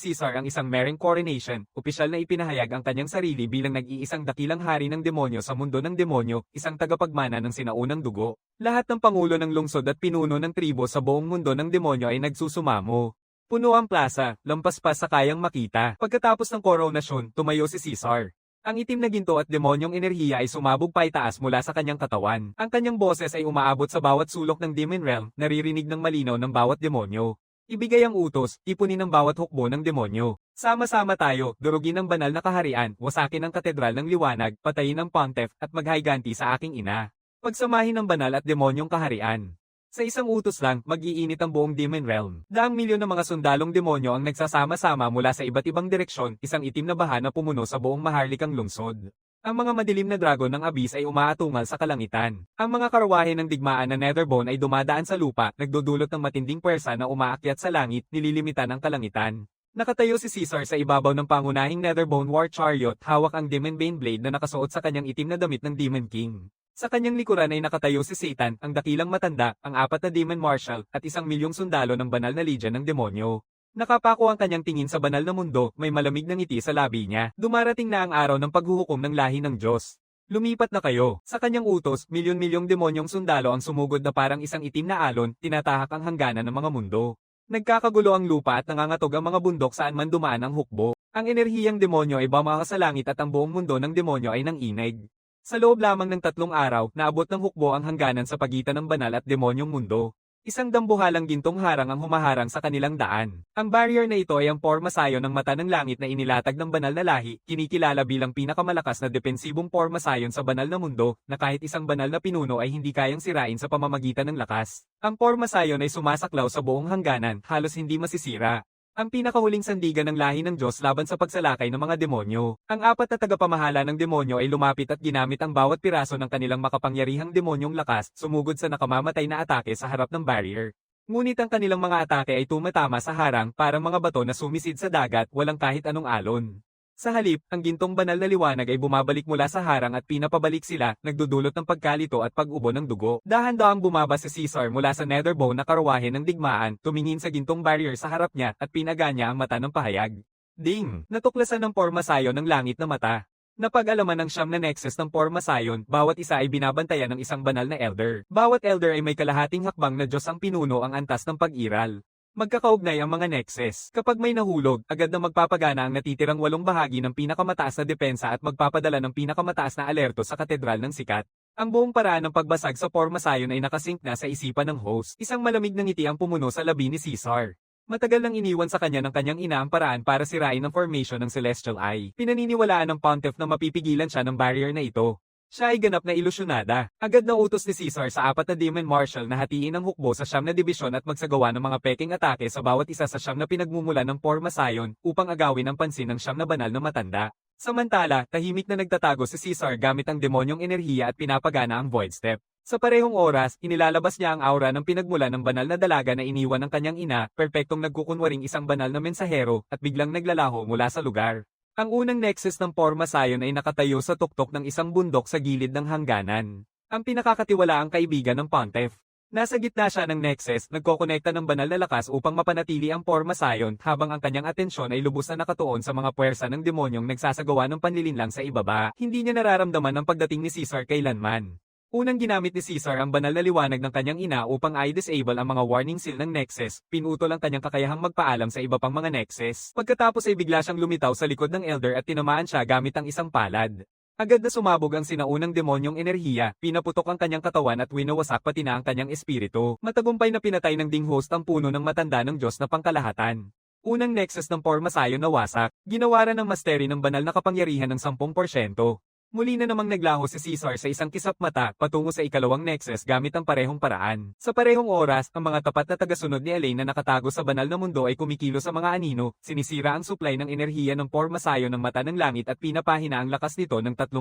Caesar ang isang mereng coronation, opisyal na ipinahayag ang kanyang sarili bilang nag-iisang dakilang hari ng demonyo sa mundo ng demonyo, isang tagapagmana ng sinaunang dugo. Lahat ng pangulo ng lungsod at pinuno ng tribo sa buong mundo ng demonyo ay nagsusumamo. Puno ang plaza, lampas pa sa kayang makita. Pagkatapos ng koronasyon, tumayo si Caesar. Ang itim na ginto at demonyong enerhiya ay sumabog pa itaas mula sa kanyang katawan. Ang kanyang boses ay umaabot sa bawat sulok ng Demon Realm, naririnig ng malinaw ng bawat demonyo. Ibigay ang utos, ipunin ang bawat hukbo ng demonyo. Sama-sama tayo, durugin ang banal na kaharian, wasakin ang katedral ng liwanag, patayin ang Pontiff, at maghayganti sa aking ina. Pagsamahin ang banal at demonyong kaharian. Sa isang utos lang, mag-iinit ang buong Demon Realm. Daang milyon ng mga sundalong demonyo ang nagsasama-sama mula sa iba't ibang direksyon, isang itim na baha na pumuno sa buong maharlikang lungsod. Ang mga madilim na dragon ng Abyss ay umaatungal sa kalangitan. Ang mga karwahe ng digmaan na Netherbone ay dumadaan sa lupa, nagdudulot ng matinding puwersa na umaakyat sa langit, nililimitan ang kalangitan. Nakatayo si Caesar sa ibabaw ng pangunahing Netherbone War Chariot, hawak ang Demon Bane Blade na nakasuot sa kanyang itim na damit ng Demon King. Sa kanyang likuran ay nakatayo si Satan, ang dakilang matanda, ang 4 na Demon Marshal, at 1,000,000 sundalo ng banal na legion ng demonyo. Nakapako ang kanyang tingin sa banal na mundo, may malamig na ngiti sa labi niya. Dumarating na ang araw ng paghuhukom ng lahi ng Diyos. Lumipat na kayo. Sa kanyang utos, milyon-milyong demonyong sundalo ang sumugod na parang isang itim na alon, tinatahak ang hangganan ng mga mundo. Nagkakagulo ang lupa at nangangatog ang mga bundok saan man dumaan ang hukbo. Ang enerhiyang demonyo ay bumaka sa langit at ang buong mundo ng demonyo ay nanginig. Sa loob lamang ng 3 araw, naabot ng hukbo ang hangganan sa pagitan ng banal at demonyong mundo. Isang dambuhalang gintong harang ang humaharang sa kanilang daan. Ang barrier na ito ay ang porma sayon ng mata ng langit na inilatag ng banal na lahi, kinikilala bilang pinakamalakas na depensibong porma sayon sa banal na mundo, na kahit isang banal na pinuno ay hindi kayang sirain sa pamamagitan ng lakas. Ang porma sayon ay sumasaklaw sa buong hangganan, halos hindi masisira. Ang pinakahuling sandigan ng lahi ng Diyos laban sa pagsalakay ng mga demonyo. Ang 4 na tagapamahala ng demonyo ay lumapit at ginamit ang bawat piraso ng kanilang makapangyarihang demonyong lakas, sumugod sa nakamamatay na atake sa harap ng barrier. Ngunit ang kanilang mga atake ay tumatama sa harang, parang mga bato na sumisid sa dagat, walang kahit anong alon. Sa halip, ang gintong banal na liwanag ay bumabalik mula sa harang at pinapabalik sila, nagdudulot ng pagkalito at pag-ubo ng dugo. Dahan-dahang bumaba si Caesar mula sa Netherbone na karwahe ng digmaan, tumingin sa gintong barrier sa harap niya at pinaga niya ang mata ng pahayag. Ding! Natuklasan ng porma sayon ng langit na mata. Napag-alaman ng 9 na nexus ng porma sayon, bawat isa ay binabantayan ng isang banal na elder. Bawat elder ay may kalahating hakbang na Diyos ang pinuno ang antas ng pag-iral. Magkakaugnay ang mga nexus. Kapag may nahulog, agad na magpapagana ang natitirang 8 bahagi ng pinakamataas na depensa at magpapadala ng pinakamataas na alerto sa katedral ng sikat. Ang buong paraan ng pagbasag sa porma sayon ay nakasync na sa isipan ng host. Isang malamig na ngiti ang pumuno sa labi ni Caesar. Matagal nang iniwan sa kanya ng kanyang ina ang paraan para sirain ang formation ng Celestial Eye. Pinaniniwalaan ng Pontiff na mapipigilan siya ng barrier na ito. Siya ay ganap na ilusyonada. Agad na utos ni Caesar sa 4 na Demon Marshal na hatiin ang hukbo sa 9 na dibisyon at magsagawa ng mga peking atake sa bawat isa sa 9 na pinagmumulan ng porma sayon upang agawin ang pansin ng 9 na banal na matanda. Samantala, tahimik na nagtatago si Caesar gamit ang demonyong enerhiya at pinapagana ang Void Step. Sa parehong oras, inilalabas niya ang aura ng pinagmulan ng banal na dalaga na iniwan ng kanyang ina, perpektong nagkukunwaring isang banal na mensahero, at biglang naglalaho mula sa lugar. Ang unang nexus ng porma sayon ay nakatayo sa tuktok ng isang bundok sa gilid ng hangganan. Ang pinakakatiwalaang kaibigan ng Pontiff. Nasa gitna siya ng nexus, nagkokonekta ng banal na lakas upang mapanatili ang porma sayon habang ang kanyang atensyon ay lubos na nakatuon sa mga puwersa ng demonyong nagsasagawa ng panlilinlang sa ibaba. Hindi niya nararamdaman ang pagdating ni Caesar kailanman. Unang ginamit ni Caesar ang banal na liwanag ng kanyang ina upang i-disable ang mga warning seal ng Nexus, pinutol ang kanyang kakayahang magpaalam sa iba pang mga Nexus. Pagkatapos ay bigla siyang lumitaw sa likod ng Elder at tinamaan siya gamit ang isang palad. Agad na sumabog ang sinaunang demonyong enerhiya, pinaputok ang kanyang katawan at winawasak pati na ang kanyang espiritu. Matagumpay na pinatay ng Ding Host ang puno ng matanda ng Diyos na pangkalahatan. Unang nexus ng Pormasayo na wasak, ginawaran ng Masteri ng banal na kapangyarihan ng 10%. Muli na namang naglaho si Caesar sa isang kisap mata patungo sa ikalawang nexus gamit ang parehong paraan. Sa parehong oras, ang mga tapat na tagasunod ni Elaine na nakatago sa banal na mundo ay kumikilo sa mga anino, sinisira ang supply ng enerhiya ng Pormasayo ng mata ng langit at pinapahina ang lakas nito ng 30%.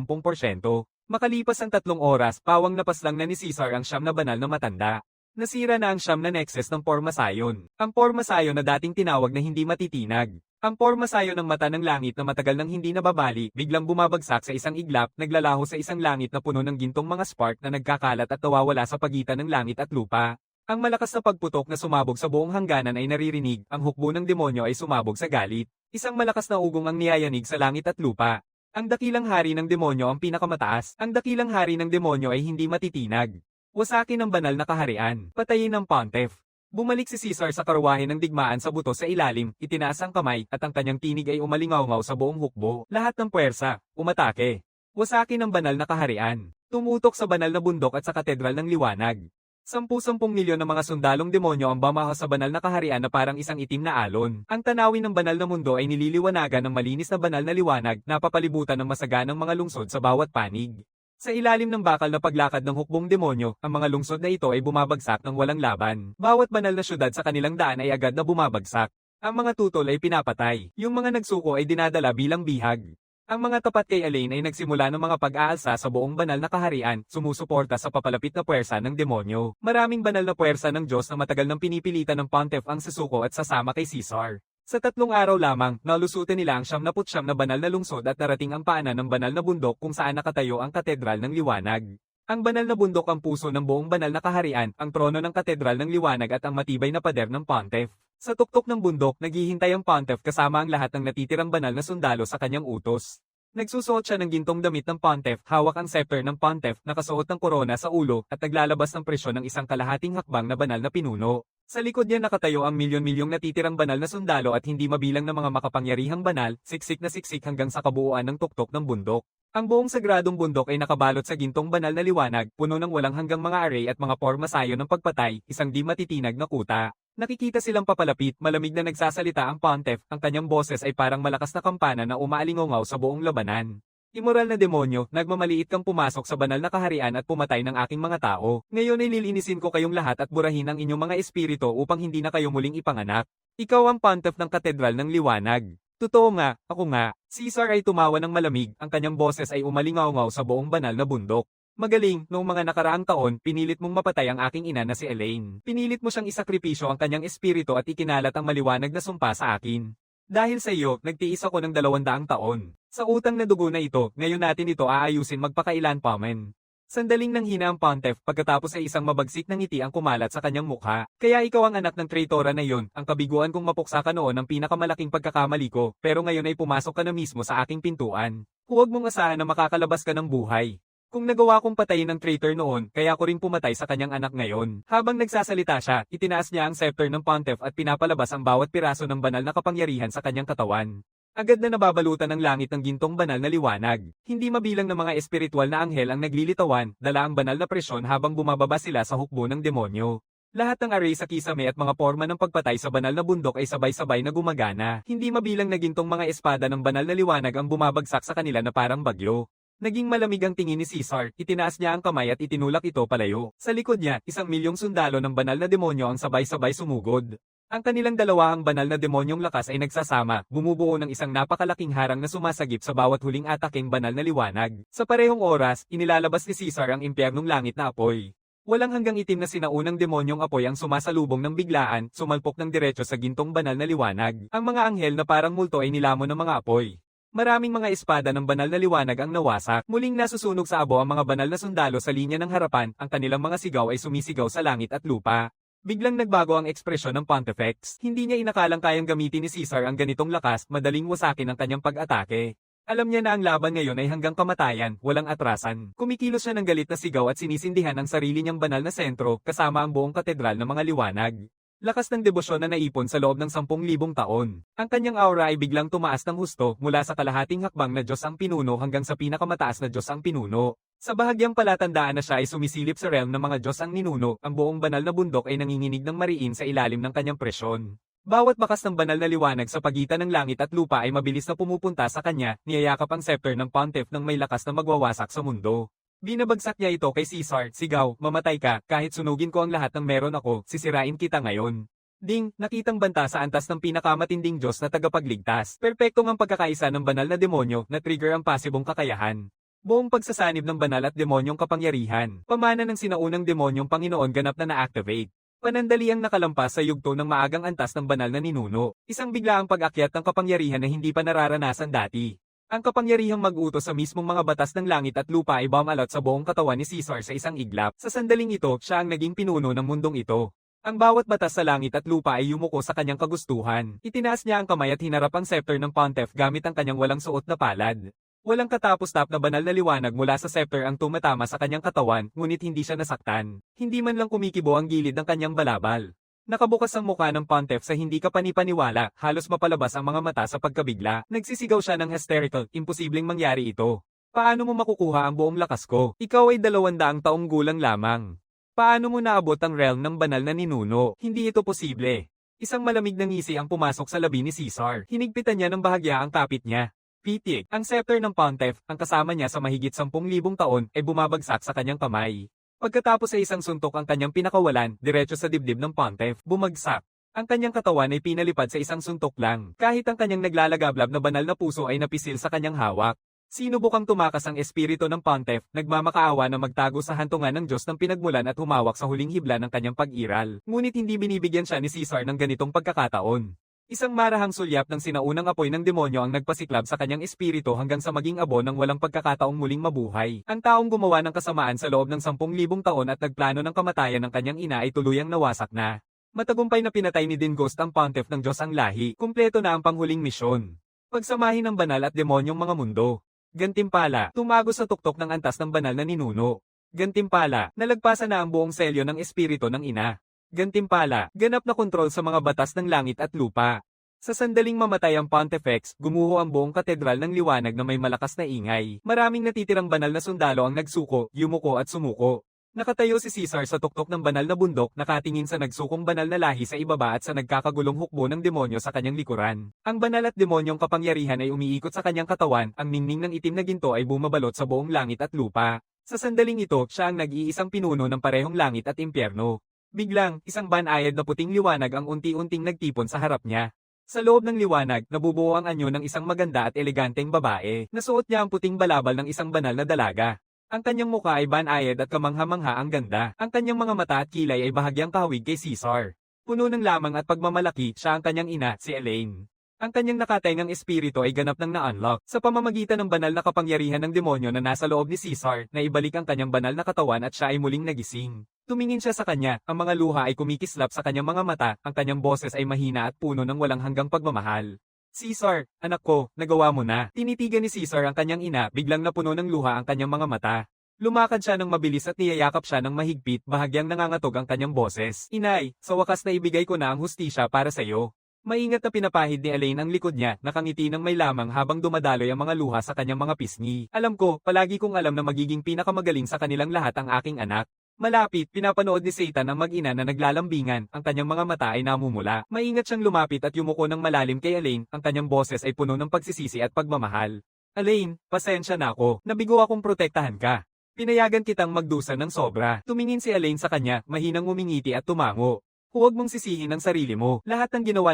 Makalipas ang 3 oras, pawang napaslang na ni Caesar ang siyam na banal na matanda. Nasira na ang siyam na nexus ng Pormasayon. Ang Pormasayo na dating tinawag na hindi matitinag. Ang Pormasayo ng mata ng langit na matagal nang hindi nababali, biglang bumabagsak sa isang iglap, naglalaho sa isang langit na puno ng gintong mga spark na nagkakalat at nawawala sa pagitan ng langit at lupa. Ang malakas na pagputok na sumabog sa buong hangganan ay naririnig, ang hukbo ng demonyo ay sumabog sa galit. Isang malakas na ugong ang niyayanig sa langit at lupa. Ang dakilang hari ng demonyo ang pinakamataas. Ang dakilang hari ng demonyo ay hindi matitinag. Wasakin ang banal na kaharian. Patayin ang Pontiff. Bumalik si Caesar sa karwahe ng digmaan sa buto sa ilalim, itinaas ang kamay, at ang kanyang tinig ay umalingaw-ngaw sa buong hukbo. Lahat ng puwersa, umatake. Wasakin ang banal na kaharian. Tumutok sa banal na bundok at sa katedral ng liwanag. 10 milyon ng mga sundalong demonyo ang bamaha sa banal na kaharian na parang isang itim na alon. Ang tanawin ng banal na mundo ay nililiwanagan ng malinis na banal na liwanag, napapalibutan ng masaganang mga lungsod sa bawat panig. Sa ilalim ng bakal na paglakad ng hukbong demonyo, ang mga lungsod na ito ay bumabagsak ng walang laban. Bawat banal na syudad sa kanilang daan ay agad na bumabagsak. Ang mga tutol ay pinapatay. Yung mga nagsuko ay dinadala bilang bihag. Ang mga tapat kay Elaine ay nagsimula ng mga pag-aalsa sa buong banal na kaharian, sumusuporta sa papalapit na puwersa ng demonyo. Maraming banal na puwersa ng Diyos na matagal nang pinipilitan ng Pontiff ang susuko at sasama kay Caesar. Sa 3 araw lamang, nalusutan nila ang 79 na banal na lungsod at narating ang paanan ng banal na bundok kung saan nakatayo ang Katedral ng Liwanag. Ang banal na bundok ang puso ng buong banal na kaharian, ang trono ng Katedral ng Liwanag at ang matibay na pader ng Pontiff. Sa tuktok ng bundok, naghihintay ang Pontiff kasama ang lahat ng natitirang banal na sundalo sa kanyang utos. Nagsusuot siya ng gintong damit ng Pontiff, hawak ang scepter ng Pontiff, nakasuot ng korona sa ulo, at naglalabas ng presyon ng isang kalahating hakbang na banal na pinuno. Sa likod niya nakatayo ang milyon-milyong natitirang banal na sundalo at hindi mabilang na mga makapangyarihang banal, siksik na siksik hanggang sa kabuuan ng tuktok ng bundok. Ang buong sagradong bundok ay nakabalot sa gintong banal na liwanag, puno ng walang hanggang mga array at mga pormasayo ng pagpatay, isang di matitinag na kuta. Nakikita silang papalapit, malamig na nagsasalita ang Pontiff, ang kanyang boses ay parang malakas na kampana na umaalingaw sa buong labanan. Immoral na demonyo, nagmamaliit kang pumasok sa banal na kaharian at pumatay ng aking mga tao. Ngayon ay lilinisin ko kayong lahat at burahin ang inyong mga espiritu upang hindi na kayo muling ipanganak. Ikaw ang Pontiff ng Katedral ng Liwanag. Totoo nga, ako nga. Caesar ay tumawa ng malamig, ang kanyang boses ay umalingaw sa buong banal na bundok. Magaling, noong mga nakaraang taon, pinilit mong mapatay ang aking ina na si Elaine. Pinilit mo siyang isakripisyo ang kanyang espiritu at ikinalat ang maliwanag na sumpa sa akin. Dahil sa iyo, nagtiis ako ng 200 taon. Sa utang na dugo na ito, ngayon natin ito aayusin magpakailan pa man. Sandaling nanghina ang Pontiff pagkatapos ay isang mabagsik na ngiti ang kumalat sa kanyang mukha. Kaya ikaw ang anak ng traitora na yon, ang kabiguan kong mapuksa ka noon ng pinakamalaking pagkakamali ko, pero ngayon ay pumasok ka na mismo sa aking pintuan. Huwag mong asahan na makakalabas ka ng buhay. Kung nagawa kong patayin ng traitor noon, kaya ko rin pumatay sa kanyang anak ngayon. Habang nagsasalita siya, itinaas niya ang scepter ng Pontiff at pinapalabas ang bawat piraso ng banal na kapangyarihan sa kanyang katawan. Agad na nababalutan ng langit ng gintong banal na liwanag. Hindi mabilang ng mga espiritual na anghel ang naglilitawan, dala ang banal na presyon habang bumababa sila sa hukbo ng demonyo. Lahat ng array sa kisame at mga forma ng pagpatay sa banal na bundok ay sabay-sabay na gumagana. Hindi mabilang na gintong mga espada ng banal na liwanag ang bumabagsak sa kanila na parang bagyo. Naging malamig ang tingin ni Caesar, itinaas niya ang kamay at itinulak ito palayo. Sa likod niya, 1,000,000 sundalo ng banal na demonyo ang sabay-sabay sumugod. Ang kanilang dalawang banal na demonyong lakas ay nagsasama, bumubuo ng isang napakalaking harang na sumasagip sa bawat huling ataking banal na liwanag. Sa parehong oras, inilalabas ni Caesar ang impyernong langit na apoy. Walang hanggang itim na sinaunang demonyong apoy ang sumasalubong ng biglaan, sumalpok ng diretso sa gintong banal na liwanag. Ang mga anghel na parang multo ay nilamon ng mga apoy. Maraming mga espada ng banal na liwanag ang nawasak, muling nasusunog sa abo ang mga banal na sundalo sa linya ng harapan, ang kanilang mga sigaw ay sumisigaw sa langit at lupa. Biglang nagbago ang ekspresyon ng Pontifex, hindi niya inakalang kayang gamitin ni Caesar ang ganitong lakas, madaling wasakin ang kanyang pag-atake. Alam niya na ang laban ngayon ay hanggang kamatayan, walang atrasan. Kumikilos siya ng galit na sigaw at sinisindihan ang sarili niyang banal na sentro, kasama ang buong katedral ng mga liwanag. Lakas ng debosyon na naipon sa loob ng 10,000 taon. Ang kanyang aura ay biglang tumaas ng husto mula sa kalahating hakbang na Diyos ang pinuno hanggang sa pinakamataas na Diyos ang pinuno. Sa bahagyang palatandaan na siya ay sumisilip sa realm ng mga Diyos ang ninuno, ang buong banal na bundok ay nanginginig ng mariin sa ilalim ng kanyang presyon. Bawat bakas ng banal na liwanag sa pagitan ng langit at lupa ay mabilis na pumupunta sa kanya, niyayakap ang scepter ng Pontiff ng may lakas na magwawasak sa mundo. Binabagsak niya ito kay Caesar, sigaw, mamatay ka, kahit sunugin ko ang lahat ng meron ako, sisirain kita ngayon. Ding, nakitang banta sa antas ng pinakamatinding Diyos na tagapagligtas. Perpektong ang pagkakaisa ng banal na demonyo na trigger ang pasibong kakayahan. Buong pagsasanib ng banal at demonyong kapangyarihan. Pamana ng sinaunang demonyong Panginoon ganap na na-activate. Panandali ang nakalampas sa yugto ng maagang antas ng banal na ninuno. Isang biglaang pag-akyat ng kapangyarihan na hindi pa nararanasan dati. Ang kapangyarihang mag-utos sa mismong mga batas ng langit at lupa ay bumalot sa buong katawan ni Caesar sa isang iglap. Sa sandaling ito, siya ang naging pinuno ng mundong ito. Ang bawat batas sa langit at lupa ay yumuko sa kanyang kagustuhan. Itinaas niya ang kamay at hinarap ang scepter ng Pontiff gamit ang kanyang walang suot na palad. Walang katapos-tap na banal na liwanag mula sa scepter ang tumatama sa kanyang katawan, ngunit hindi siya nasaktan. Hindi man lang kumikibo ang gilid ng kanyang balabal. Nakabukas ang mukha ng Pontiff sa hindi kapanipaniwala, halos mapalabas ang mga mata sa pagkabigla. Nagsisigaw siya ng hysterical, imposibleng mangyari ito. Paano mo makukuha ang buong lakas ko? Ikaw ay 200 taong gulang lamang. Paano mo naabot ang realm ng banal na ninuno? Hindi ito posible. Isang malamig na ngisi ang pumasok sa labi ni Caesar. Hinigpitan niya ng bahagya ang kapit niya. Pitik, ang scepter ng Pontiff, ang kasama niya sa mahigit 10,000 taon, ay bumabagsak sa kanyang kamay. Pagkatapos ay isang suntok ang kanyang pinakawalan, diretso sa dibdib ng Pontiff, bumagsak. Ang kanyang katawan ay pinalipad sa isang suntok lang, kahit ang kanyang naglalagablab na banal na puso ay napisil sa kanyang hawak. Sinubukang tumakas ang espiritu ng Pontiff, nagmamakaawa na magtago sa hantungan ng Diyos ng pinagmulan at humawak sa huling hibla ng kanyang pag-iral. Ngunit hindi binibigyan siya ni Caesar ng ganitong pagkakataon. Isang marahang sulyap ng sinaunang apoy ng demonyo ang nagpasiklab sa kanyang espiritu hanggang sa maging abo ng walang pagkakataong muling mabuhay. Ang taong gumawa ng kasamaan sa loob ng 10,000 taon at nagplano ng kamatayan ng kanyang ina ay tuluyang nawasak na. Matagumpay na pinatay ni Din Ghost ang Pontiff ng Diyos ang lahi, kumpleto na ang panghuling misyon. Pagsamahin ng banal at demonyong mga mundo. Gantimpala, tumago sa tuktok ng antas ng banal na ninuno. Gantimpala, nalagpasan na ang buong selyo ng espiritu ng ina. Gantimpala, ganap na kontrol sa mga batas ng langit at lupa. Sa sandaling mamatay ang Pontifex, gumuho ang buong katedral ng liwanag na may malakas na ingay. Maraming natitirang banal na sundalo ang nagsuko, yumuko at sumuko. Nakatayo si Caesar sa tuktok ng banal na bundok, nakatingin sa nagsukong banal na lahi sa ibaba at sa nagkakagulong hukbo ng demonyo sa kanyang likuran. Ang banal at demonyong kapangyarihan ay umiikot sa kanyang katawan, ang ningning ng itim na ginto ay bumabalot sa buong langit at lupa. Sa sandaling ito, siya ang nag-iisang pinuno ng parehong langit at impyerno. Biglang, isang banayad na puting liwanag ang unti-unting nagtipon sa harap niya. Sa loob ng liwanag, nabubuo ang anyo ng isang maganda at eleganteng babae. Nasuot niya ang puting balabal ng isang banal na dalaga. Ang kanyang mukha ay banayad at kamangha-mangha ang ganda. Ang kanyang mga mata at kilay ay bahagyang kahawig kay Caesar. Puno ng lamang at pagmamalaki, siya ang kanyang ina, si Elaine. Ang kanyang nakataingang espiritu ay ganap ng na-unlock sa pamamagitan ng banal na kapangyarihan ng demonyo na nasa loob ni Caesar, na ibalik ang kanyang banal na katawan at siya ay muling nagising. Tumingin siya sa kanya, ang mga luha ay kumikislap sa kanyang mga mata, ang kanyang boses ay mahina at puno ng walang hanggang pagmamahal. Caesar, anak ko, nagawa mo na. Tinitigan ni Caesar ang kanyang ina, biglang napuno ng luha ang kanyang mga mata. Lumakad siya ng mabilis at niyayakap siya ng mahigpit, bahagyang nangangatog ang kanyang boses. Inay, sa wakas na ibigay ko na ang hustisya para sa iyo. Maingat na pinapahid ni Elaine ang likod niya, nakangiti ng may lamang habang dumadaloy ang mga luha sa kanyang mga pisngi. Alam ko, palagi kong alam na magiging pinakamagaling sa kanilang lahat ang aking anak. Malapit, pinapanood ni Satan ang mag-ina na naglalambingan, ang kanyang mga mata ay namumula. Maingat siyang lumapit at yumuko ng malalim kay Elaine, ang kanyang boses ay puno ng pagsisisi at pagmamahal. Elaine, pasensya na ako, nabigo akong protektahan ka. Pinayagan kitang magdusa ng sobra. Tumingin si Elaine sa kanya, mahinang umingiti at tumango. Huwag mong sisihin ang sarili mo. Lahat ng ginawa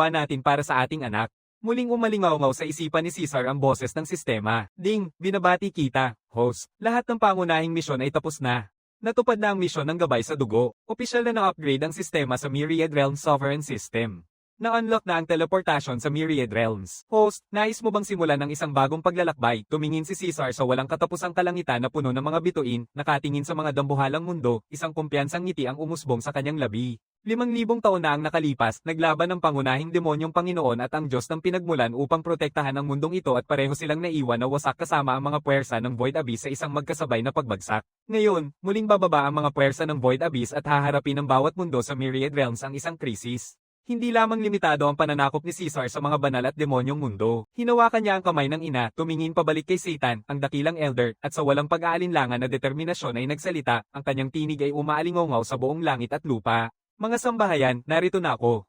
natin para sa ating anak. Muling umalingaw-ngaw sa isipan ni Caesar ang boses ng sistema. Ding, binabati kita, host. Lahat ng pangunahing misyon ay tapos na. Natupad na ang misyon ng gabay sa dugo. Opisyal na na-upgrade ang sistema sa Myriad Realms Sovereign System. Na-unlock na ang teleportation sa Myriad Realms. Host, nais mo bang simulan ng isang bagong paglalakbay? Tumingin si Caesar sa walang katapusang kalangitan na puno ng mga bituin, nakatingin sa mga dambuhalang mundo, isang kumpiyansang ngiti ang umusbong sa kanyang labi. 5,000 taon na ang nakalipas, naglaban ang pangunahing demonyong Panginoon at ang Diyos ng pinagmulan upang protektahan ang mundong ito at pareho silang naiwan na wasak kasama ang mga puwersa ng Void Abyss sa isang magkasabay na pagbagsak. Ngayon, muling bababa ang mga puwersa ng Void Abyss at haharapin ng bawat mundo sa Myriad Realms ang isang krisis. Hindi lamang limitado ang pananakop ni Caesar sa mga banal at demonyong mundo. Hinawakan niya ang kamay ng ina, tumingin pabalik kay Satan, ang dakilang elder, at sa walang pag-aalinlangan na determinasyon ay nagsalita, ang kanyang tinig ay umaalingaw sa buong langit at lupa. Mga sambahayan, narito na ako.